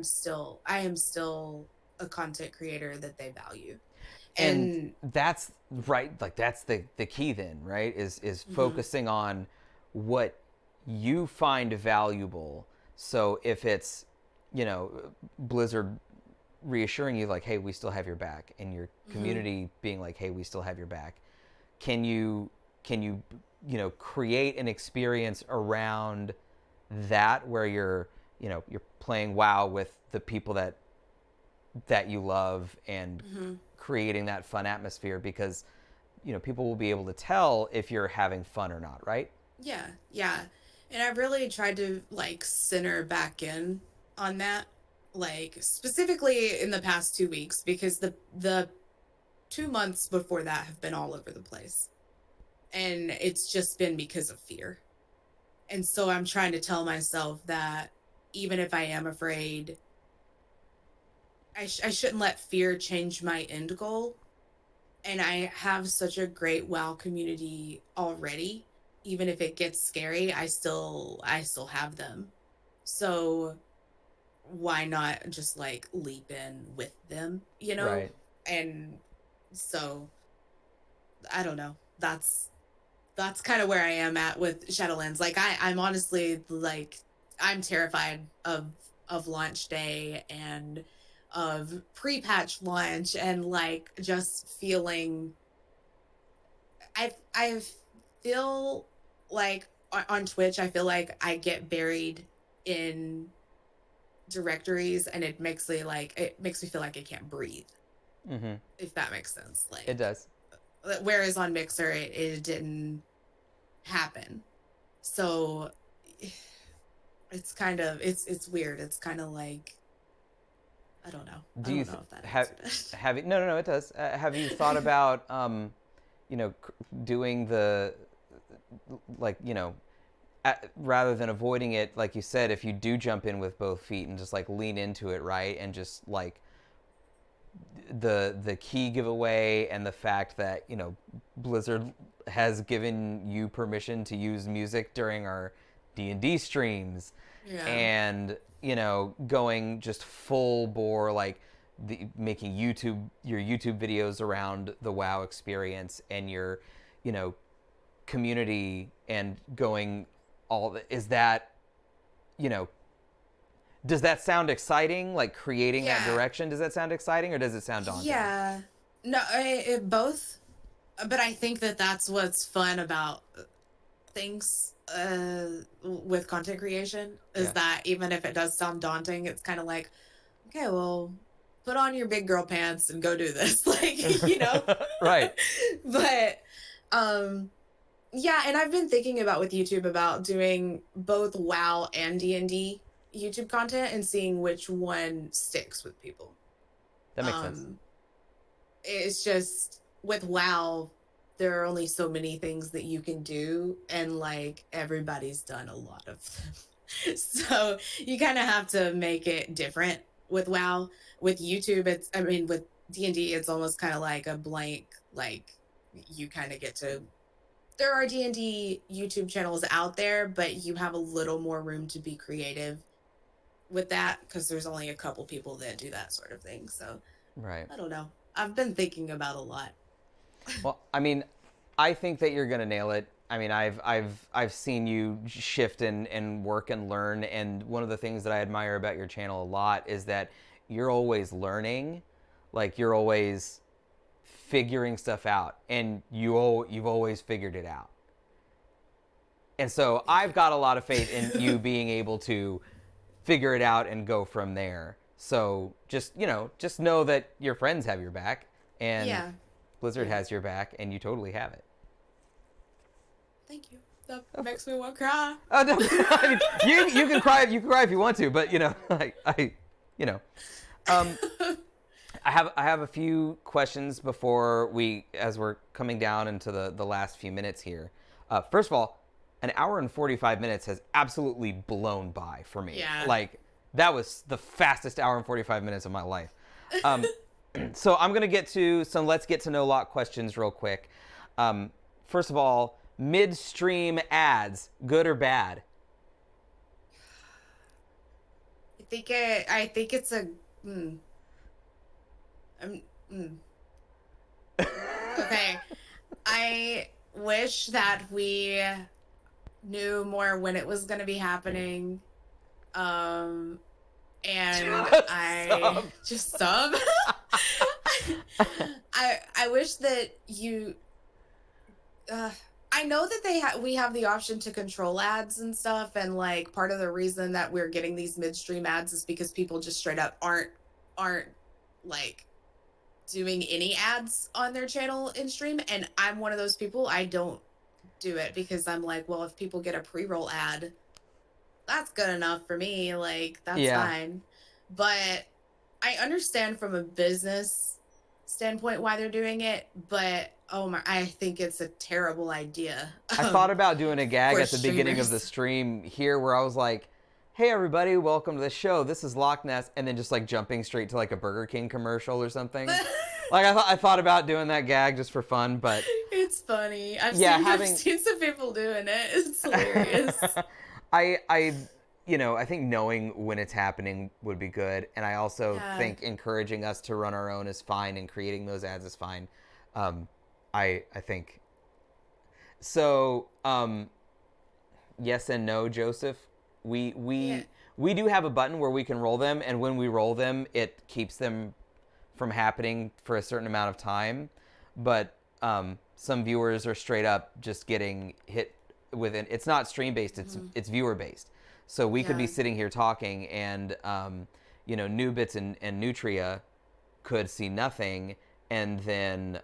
am still a content creator that they value. And And that's right, like that's the key then, right? Is mhm, focusing on what you find valuable. So if it's, Blizzard reassuring you like, hey, we still have your back, and your mhm, community being like, hey, we still have your back, can you create an experience around that where you're playing WoW with the people that you love, and mhm. creating that fun atmosphere, because people will be able to tell if you're having fun or not, right? Yeah, yeah. And I really tried to like center back in on that, like specifically in the past 2 weeks, because the 2 months before that have been all over the place. And it's just been because of fear. And so I'm trying to tell myself that even if I am afraid, I shouldn't let fear change my end goal. And I have such a great WoW community already. Even if it gets scary, I still have them. So why not just like leap in with them, you know? Right. And so I don't know. That's kind of where I am at with Shadowlands. Like I'm honestly like I'm terrified of launch day and of pre-patch launch, and like just feeling I feel like on Twitch I feel like I get buried in directories, and it makes me feel like I can't breathe, Mm-hmm. if that makes sense. It Like does. whereas on Mixer it didn't happen. So it's kind of it's weird. It's kind of like I don't know. I Do you don't know if that have answered it. have you, no, it does. Have you thought about doing the, like, rather than avoiding it, like you said, if you do jump in with both feet and just like lean into it, right, and just like the key giveaway, and the fact that Blizzard has given you permission to use music during our D&D streams, Yeah. and going just full bore, like making your YouTube videos around the WoW experience and your, community and going is that, does that sound exciting? Like creating that direction, does that sound exciting or does it sound daunting? Yeah. No, both. But I think that that's what's fun about things with content creation is that even if it does sound daunting, it's kind of like, okay, well, put on your big girl pants and go do this. Right. But, yeah, and I've been thinking about with YouTube about doing both WoW and D&D YouTube content and seeing which one sticks with people. That makes sense. It's just with WoW, there are only so many things that you can do, and like everybody's done a lot of them. So you kind of have to make it different with WoW. With YouTube, with D&D, it's almost kind of like a blank, like you kind of get to. There are D&D YouTube channels out there, but you have a little more room to be creative with that because there's only a couple people that do that sort of thing. So, right. I don't know. I've been thinking about a lot. Well, I think that you're gonna nail it. I've seen you shift and work and learn, and one of the things that I admire about your channel a lot is that you're always learning, like you're always figuring stuff out, and you've always figured it out. And so I've got a lot of faith in you being able to figure it out and go from there. So just know that your friends have your back and Blizzard has your back, and you totally have it. Thank you. That makes me want to cry. Oh no! You can cry. You can cry if you want to, but I have a few questions before as we're coming down into the last few minutes here. First of all, an hour and 45 minutes has absolutely blown by for me. Yeah. Like that was the fastest hour and 45 minutes of my life. So I'm gonna get to some let's get to know Locke questions real quick. First of all, midstream ads, good or bad? I think it's a. Okay. I wish that we knew more when it was going to be happening. And I just sub. I wish that you. I know that we have the option to control ads and stuff, and like part of the reason that we're getting these midstream ads is because people just straight up aren't like doing any ads on their channel in stream, and I'm one of those people. I don't do it because I'm like, well, if people get a pre-roll ad, that's good enough for me. Like that's fine. But I understand from a business standpoint why they're doing it, but I think it's a terrible idea. I thought about doing a gag at the beginning of the stream here where I was like, hey everybody, welcome to the show. This is Loch Ness, and then just like jumping straight to like a Burger King commercial or something. Like I thought about doing that gag just for fun, but it's funny. I've seen some people doing it. It's hilarious. I think knowing when it's happening would be good, and I also think encouraging us to run our own is fine, and creating those ads is fine. I think so. Yes and no, Joseph. We do have a button where we can roll them, and when we roll them, it keeps them from happening for a certain amount of time. But some viewers are straight up just getting hit with it. It's not stream based; it's viewer based. So we could be sitting here talking, and Newbits and Nutria could see nothing, and then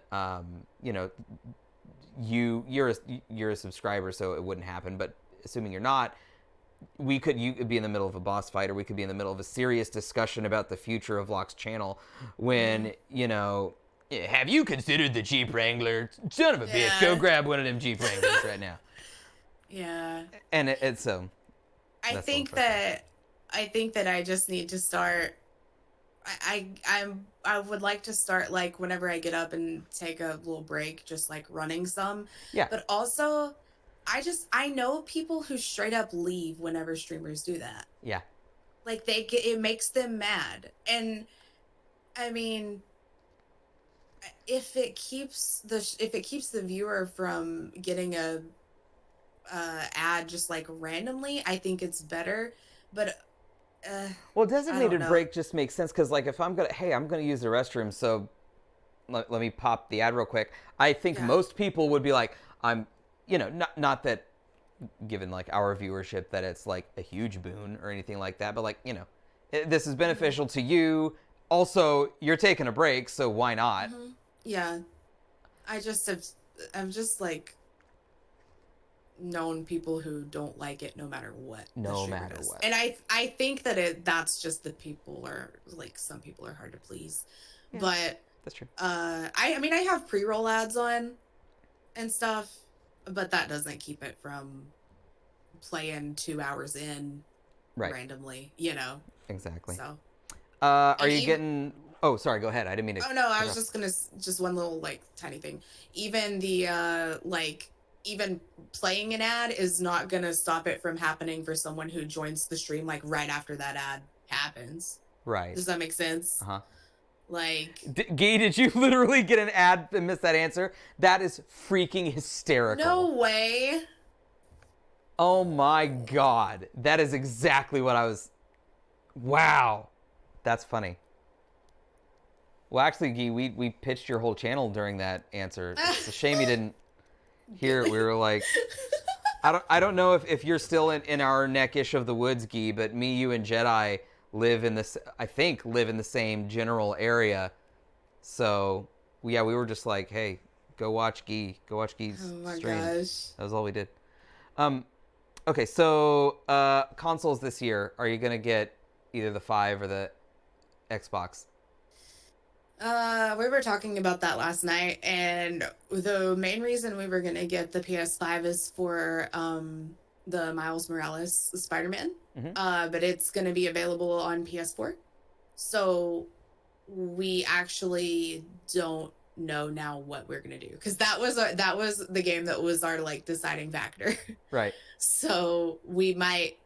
you're a subscriber, so it wouldn't happen. But assuming you're not, you could be in the middle of a boss fight, or we could be in the middle of a serious discussion about the future of Locke's channel when have you considered the Jeep Wrangler? Son of a bitch, go grab one of them Jeep Wranglers right now. Yeah. And it's so. I think that I just need to start. I would like to start like whenever I get up and take a little break, just like running some. Yeah. But also, I know people who straight up leave whenever streamers do that. Yeah. Like it makes them mad. And I mean, if it keeps the viewer from getting a ad just like randomly, I think it's better. But Well, I don't designated know. break just makes sense because, like, if I'm gonna use the restroom, so let me pop the ad real quick. I think Yeah. most people would be like, I'm, not that given like our viewership that it's like a huge boon or anything like that, but like, this is Hmm. beneficial to you. Also, you're taking a break, so why not? Hmm. Yeah. I just have. I'm just like known people who don't like it no matter what the No streamer matter does. what. And I think that that's just the people are like some people are hard to please. Yeah, But that's true. I mean I have pre-roll ads on and stuff, but that doesn't keep it from playing 2 hours in Right. randomly, Exactly. So, Are and you even getting? Oh, sorry. Go ahead. I didn't mean to oh no, I cut was off. just gonna just one little like tiny thing. Even the like even playing an ad is not gonna stop it from happening for someone who joins the stream like right after that ad happens. Right. Does that make sense? Uh huh. Like, Gee, did you literally get an ad and miss that answer? That is freaking hysterical. no way. Oh my god. That is exactly what I was. Wow. That's funny. Well, actually, Gee, we pitched your whole channel during that answer. It's a shame you didn't hear it. We were like, I don't know if you're still in our neckish of the woods, Gee, but me, you, and Jedi live in this. I think live in the same general area. So yeah, we were just like, hey, go watch Gee, go watch Gee's Oh my stream. gosh. That was all we did. Um, okay, so consoles this year, are you gonna get either the 5 or the Xbox? We were talking about that last night, and the main reason we were gonna get the PS5 is for the Miles Morales Spider-Man. Mm-hmm. But it's gonna be available on PS4. So we actually don't know now what we're gonna do because that was the game that was our like deciding factor. Right. So we might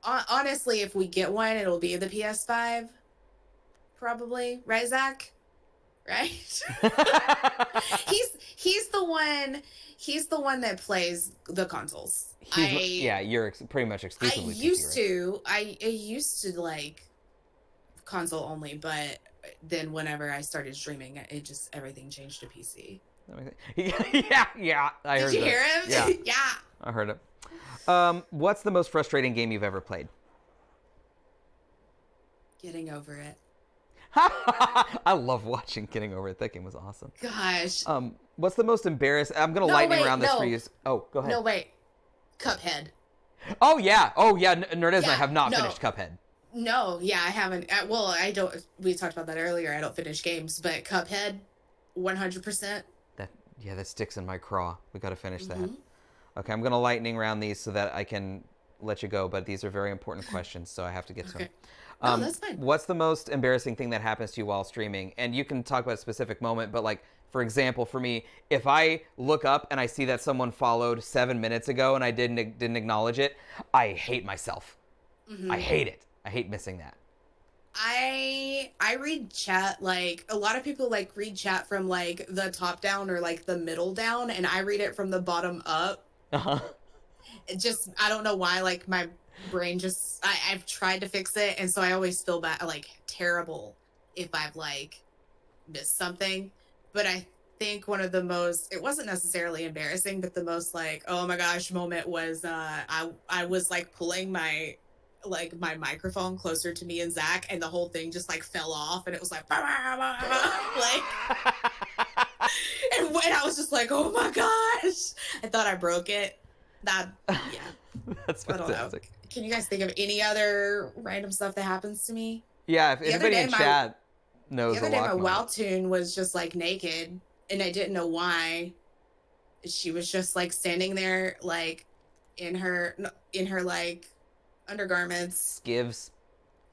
honestly, if we get one, it'll be the PS5 probably, right, Zach? Right? he's the one that plays the consoles. Yeah, you're pretty much I exclusively PC, used right? to I used to like console only, but then whenever I started streaming, it just everything changed to PC. Yeah, I Did heard you that. hear Yeah, him? Yeah. I heard it. What's the most frustrating game you've ever played? Getting over it. I love watching Getting Over It. That game was awesome. Gosh. What's the most embarrassing? I'm gonna No, lightning wait, round this for no. you. Oh, go ahead. No, wait. Cuphead. Oh yeah. Nerdez and I Yeah, have not no. finished Cuphead. No, yeah, I haven't. Well, I don't. We talked about that earlier. I don't finish games, but Cuphead, 100%. That Yeah, that sticks in my craw. We got to finish that. Mm-hmm. Okay, I'm gonna lightning round these so that I can let you go. But these are very important questions, so I have to get to them. Okay. No, that's fine. What's the most embarrassing thing that happens to you while streaming? And you can talk about a specific moment, but like for example, for me, if I look up and I see that someone followed 7 minutes ago and I didn't acknowledge it, I hate myself. I Mm-hmm. hate it. I hate missing that. I read chat like a lot of people like read chat from like the top down or like the middle down, and I read it from the bottom up. Uh-huh. It just I don't know why like my brain just I've tried to fix it, and so I always feel bad like terrible if I've like missed something. But I think one of the most it wasn't necessarily embarrassing, but the most like oh my gosh moment was I was like pulling my microphone closer to me and Zach, and the whole thing just like fell off, and it was like, like, and when I was just like, oh my gosh, I thought I broke it. That, yeah, That's I don't know. fantastic. Can you guys think of any other random stuff that happens to me? Yeah, if The other anybody day, in chat the knows a other day, my lock WoW moment. tune was just like naked, and I didn't know why. She was just like standing there, like in her like undergarments. Skivs.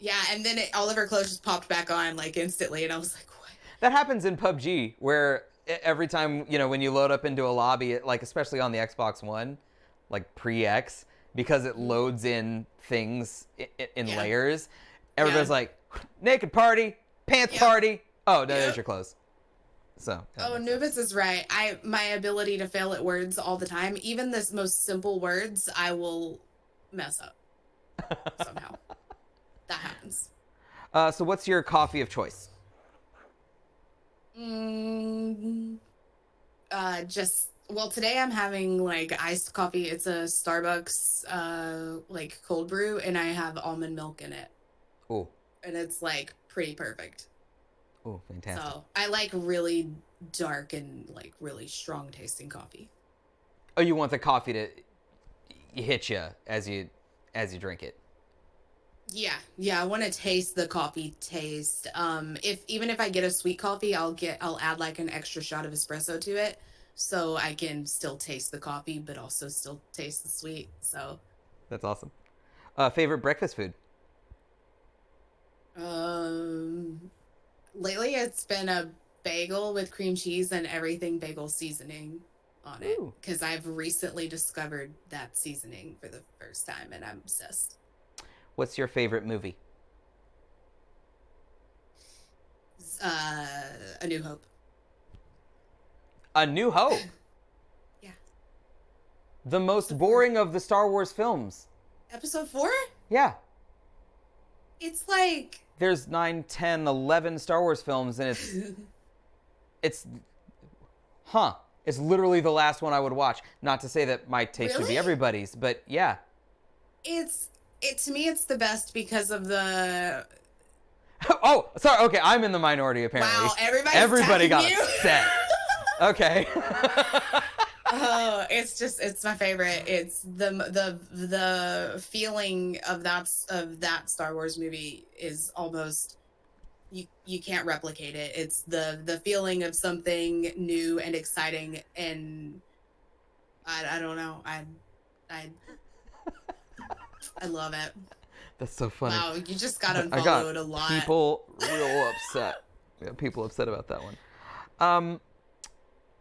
Yeah, and then all of her clothes just popped back on like instantly, and I was like, "What?" That happens in PUBG, where every time when you load up into a lobby, like especially on the Xbox One, like pre-X, because it loads in things in Yeah. layers. Everybody's Yeah. like, naked party, pants Yep. party. Oh, no, there's Yep. your clothes. So. that Oh, makes sense. Nubis is right. My ability to fail at words all the time, even this most simple words, I will mess up somehow. That happens. So what's your coffee of choice? Mm, just well, today I'm having like iced coffee. It's a Starbucks like cold brew, and I have almond milk in it, Oh, and it's like pretty perfect. oh, fantastic. So I like really dark and like really strong tasting coffee. Oh, you want the coffee to hit you as you drink it. Yeah, I want to taste the coffee taste. If even if I get a sweet coffee, I'll add like an extra shot of espresso to it, so I can still taste the coffee, but also still taste the sweet. So, That's awesome. Favorite breakfast food? um, lately it's been a bagel with cream cheese and everything bagel seasoning on it Ooh. because I've recently discovered that seasoning for the first time and I'm obsessed. What's your favorite movie? Uh, A New Hope. A New Hope. Yeah. The most boring of the Star Wars films. Episode 4? Yeah. It's like There's 9, 10, 11 Star Wars films, and it's it's literally the last one I would watch. Not to say that my taste would be Really? everybody's, but yeah. it to me it's the best because of the Oh, sorry. Okay, I'm in the minority apparently. wow, Everybody got attacking you? upset. Okay. Oh, it's my favorite. It's the feeling of that Star Wars movie is almost you can't replicate it. It's the feeling of something new and exciting and I don't know. I love it. That's so funny. Wow, you just got I got unfollowed a lot. people real upset. Yeah, people upset about that one.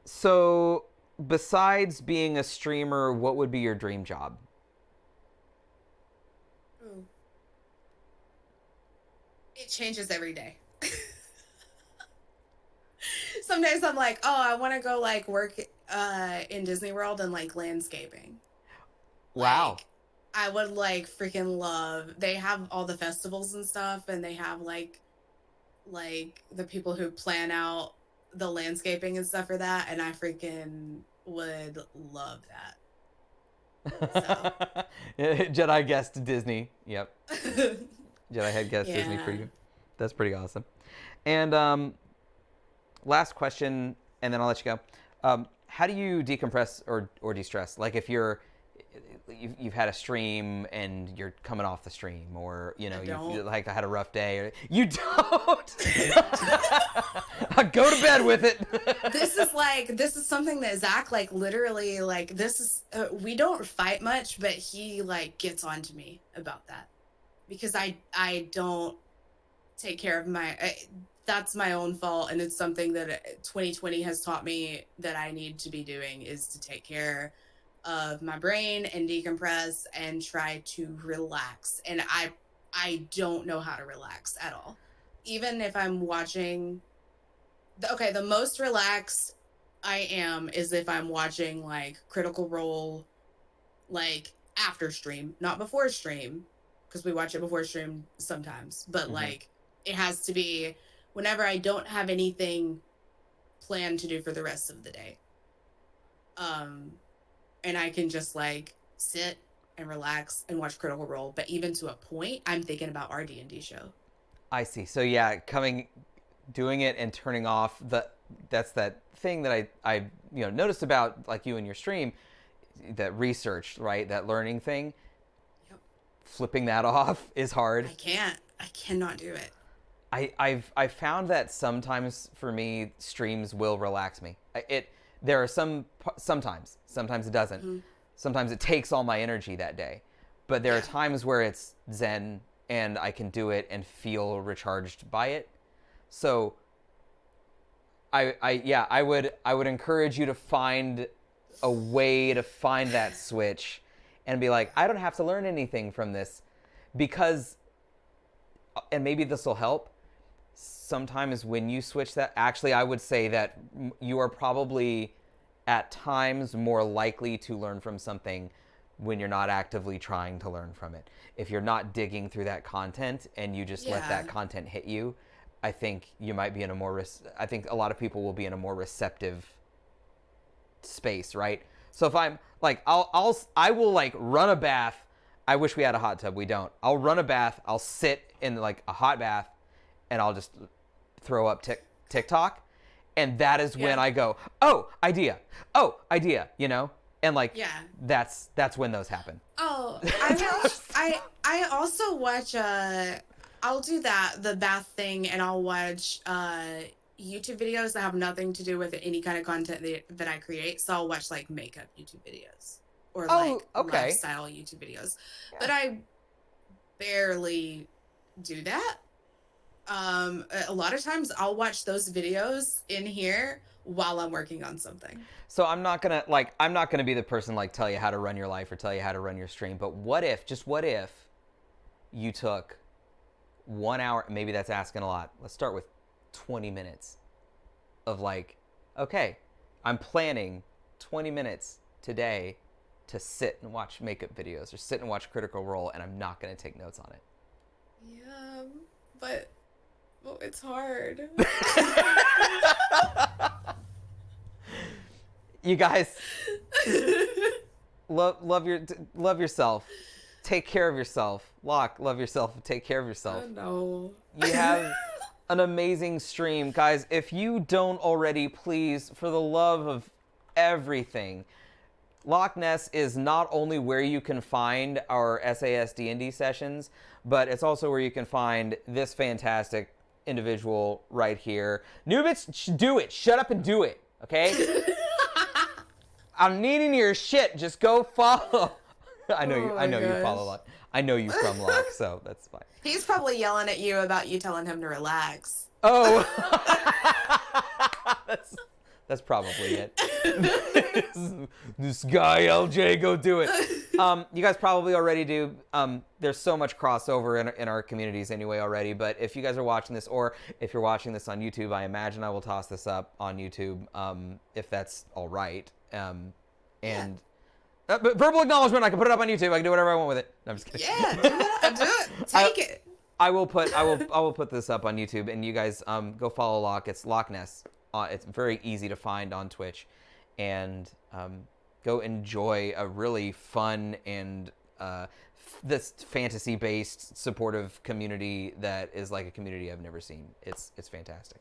So besides being a streamer, what would be your dream job? Ooh. It changes every day. Some days I'm like, oh, I want to go like work in Disney World and like landscaping. Wow. Like, I would like freaking love. They have all the festivals and stuff, and they have like the people who plan out the landscaping and stuff for that, and I freaking would love Jedi guessed Disney. Yep. that. Jedi had guessed Disney for Yeah. you. That's pretty awesome. And last question, and then I'll let you go. How do you decompress or de-stress? Like if you've had a stream and you're coming off the stream, or you've like had a rough day, or you don't. Go to bed with it. This is something that Zach like literally like this is we don't fight much, but he like gets on to me about that because I don't take care of that's my own fault, and it's something that 2020 has taught me that I need to be doing is to take care of my brain and decompress and try to relax. And I don't know how to relax at all. Even if I'm watching the most relaxed I am is if I'm watching like Critical Role like after stream, not before stream, because we watch it before stream sometimes, but like it has to be whenever I don't have anything planned to do for the rest of the day. And I can just like sit and relax and watch Critical Role, but even to a point, I'm thinking about our D&D show. I see. So yeah, doing it and turning off that's that thing that I noticed about like you and your stream, that research, right? That learning thing. Yep. Flipping that off is hard. I cannot do it. I've found that sometimes for me streams will relax me. There are sometimes it doesn't. Mm-hmm. Sometimes it takes all my energy that day. But there are times where it's zen and I can do it and feel recharged by it. So I would encourage you to find a way to find that switch and be like, I don't have to learn anything from this, because, and maybe this will help, sometimes when you switch that, actually I would say that you are probably at times more likely to learn from something when you're not actively trying to learn from it. If you're not digging through that content and you just let that content hit you, I think you might be in a more, I think a lot of people will be in a more receptive space, right? So if I'm like, I will like run a bath. I wish we had a hot tub. We don't. I'll run a bath. I'll sit in like a hot bath and I'll just throw up TikTok. And that is when I go, oh, idea, you know? And like, that's when those happen. Oh, I also watch, I'll do the bath thing, and I'll watch YouTube videos that have nothing to do with any kind of content that I create. So I'll watch like makeup YouTube videos or lifestyle YouTube videos. Yeah. But I barely do that. A lot of times I'll watch those videos in here while I'm working on something. So I'm not gonna be the person like tell you how to run your life or tell you how to run your stream. But what if you took 1 hour, maybe that's asking a lot. Let's start with 20 minutes of like, okay, I'm planning 20 minutes today to sit and watch makeup videos or sit and watch Critical Role, and I'm not going to take notes on it. Yeah, but it's hard. You guys, love yourself. Take care of yourself. Locke, love yourself and take care of yourself. Oh, no. You have an amazing stream. Guys, if you don't already, please, for the love of everything, Loch Ness is not only where you can find our SAS D&D sessions, but it's also where you can find this fantastic individual right here. Nubits, do it. Shut up and do it, okay? I'm needing your shit. Just go follow. I know you follow a lot. I know you from Locke, so that's fine. He's probably yelling at you about you telling him to relax. Oh. That's probably it. This guy, LJ, go do it. You guys probably already do. There's so much crossover in our communities anyway already, but if you guys are watching this, or if you're watching this on YouTube, I imagine I will toss this up on YouTube, if that's all right. But verbal acknowledgement, I can put it up on YouTube. I can do whatever I want with it. No, I'm just kidding. Yeah, do it. Take it. I will put this up on YouTube, and you guys go follow Locke. It's Loch Ness. It's very easy to find on Twitch, and go enjoy a really fun and this fantasy-based supportive community that is like a community I've never seen. It's fantastic.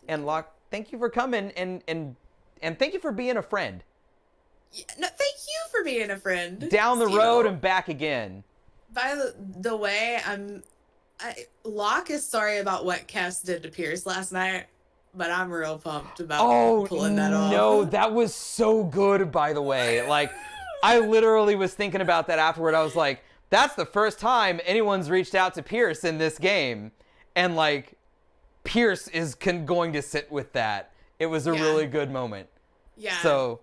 And Locke, thank you for coming, and thank you for being a friend. Yeah, no, thank you for being a friend. Down the road and back again. By the way, Locke is sorry about what Cass did to Pierce last night, but I'm real pumped about pulling that off. No, that was so good, by the way. Like, I literally was thinking about that afterward. I was like, that's the first time anyone's reached out to Pierce in this game. And, like, Pierce is going to sit with that. It was a really good moment. Yeah. So...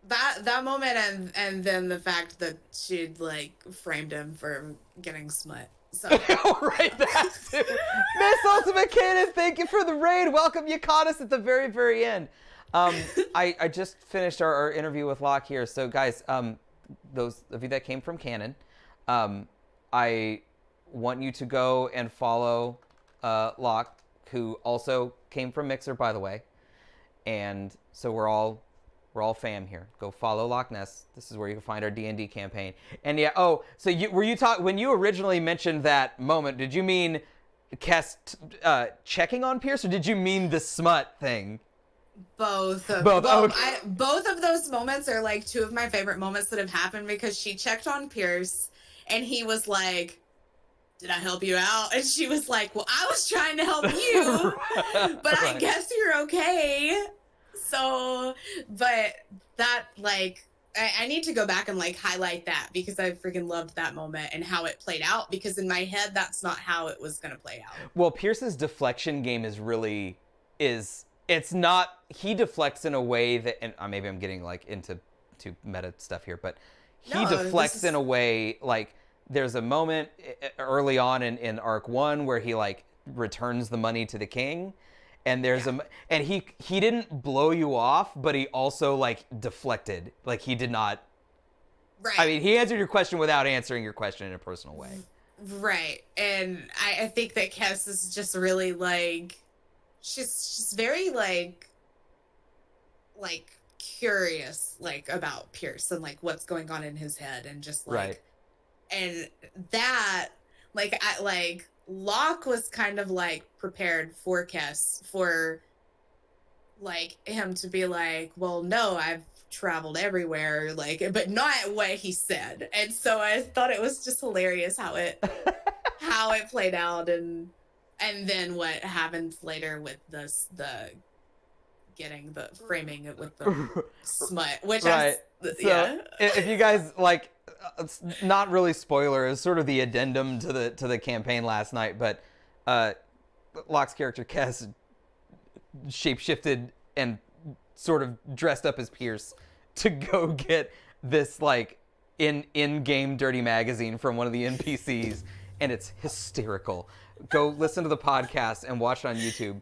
That moment and then the fact that she'd like framed him for getting smut. So right, that too. Miss Ultimate Cannon, thank you for the raid. Welcome. You caught us at the very, very end. I just finished our interview with Locke here. So guys, those of you that came from Canon, I want you to go and follow Locke, who also came from Mixer, by the way. And so we're all fam here. Go follow Loch Ness. This is where you can find our D&D campaign. And yeah, so when you originally mentioned that moment, did you mean Cass checking on Pierce, or did you mean the smut thing? Both. Okay. Both of those moments are like two of my favorite moments that have happened, because she checked on Pierce and he was like, did I help you out? And she was like, well, I was trying to help you, but I guess you're okay. So, but that, like, I need to go back and, like, highlight that, because I freaking loved that moment and how it played out, because in my head, that's not how it was going to play out. Well, Pierce's deflection game it's not, he deflects in a way that, and maybe I'm getting, like, into meta stuff here, but he No, deflects this in is a way, like, there's a moment early on in arc 1 where he like returns the money to the king, and there's and he didn't blow you off, but he also like deflected. Like, he did not. right. I mean, he answered your question without answering your question in a personal way. Right. And I think that Cass is just really like she's very like curious like about Pierce and like what's going on in his head and just like Right. and that like Locke was kind of like prepared for Cass for like him to be like, well, no, I've traveled everywhere, like, but not what he said. And so I thought it was just hilarious how it played out, and then what happens later with the getting the framing it with the smut, which Right. yeah. So if you guys like, it's not really spoiler, it's sort of the addendum to the campaign last night, but Locke's character Kes shapeshifted and sort of dressed up as Pierce to go get this like in-game dirty magazine from one of the NPCs, and it's hysterical. Go listen to the podcast and watch it on YouTube.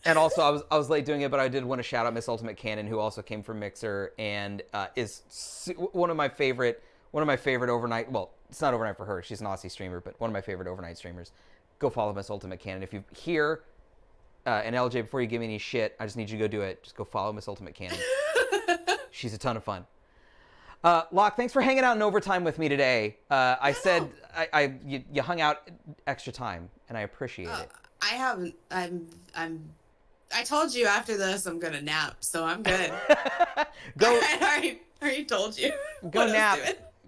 And also, I was late doing it, but I did want to shout out Miss Ultimate Cannon, who also came from Mixer and is one of my favorite overnight. Well, it's not overnight for her; she's an Aussie streamer, but one of my favorite overnight streamers. Go follow Miss Ultimate Cannon. If you hear and LJ, before you give me any shit, I just need you to go do it. Just go follow Miss Ultimate Cannon. She's a ton of fun. Locke, thanks for hanging out in overtime with me today. I said you hung out extra time, and I appreciate it. I haven't. I told you after this I'm gonna nap, so I'm good. Go. I already told you. Go nap.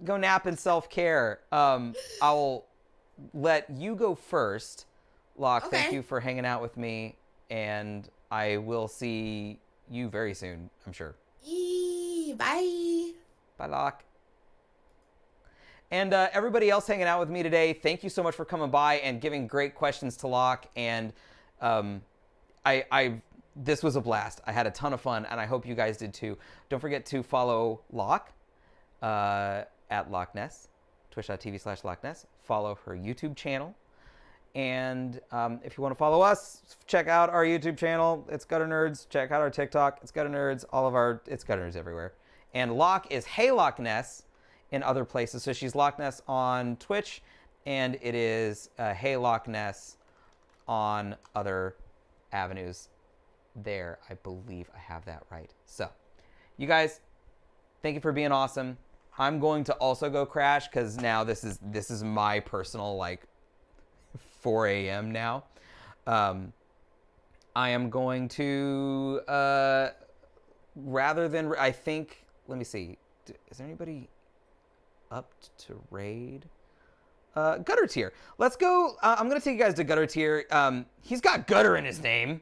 Go nap in self-care. I'll let you go first. Locke, Okay. Thank you for hanging out with me, and I will see you very soon, I'm sure. Bye. Bye, Locke. And everybody else hanging out with me today, thank you so much for coming by and giving great questions to Locke. And this was a blast. I had a ton of fun, and I hope you guys did too. Don't forget to follow Locke at Loch Ness, twitch.tv/Loch Ness. Follow her YouTube channel. And if you want to follow us, check out our YouTube channel. It's Gutter Nerds. Check out our TikTok. It's Gutter Nerds. It's Gutter Nerds everywhere. And Locke is Hey Loch Ness in other places. So she's Loch Ness on Twitch, and it is Hey Loch Ness on other avenues there. I believe I have that right. So, you guys, thank you for being awesome. I'm going to also go crash because now this is my personal like 4 a.m. now. I am going to rather than I think. Let me see. Is there anybody up to raid? Gutter Tier. Let's go. I'm going to take you guys to Gutter Tier. He's got Gutter in his name.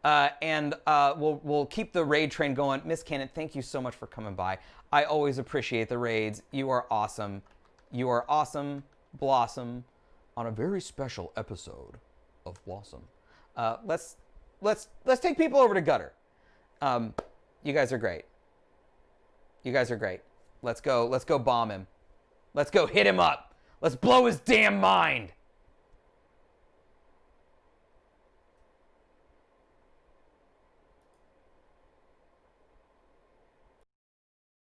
And we'll keep the raid train going. Miss Cannon, thank you so much for coming by. I always appreciate the raids. You are awesome. You are awesome, Blossom, on a very special episode of Blossom. Let's take people over to Gutter. You guys are great. You guys are great. Let's go bomb him. Let's go hit him up. Let's blow his damn mind.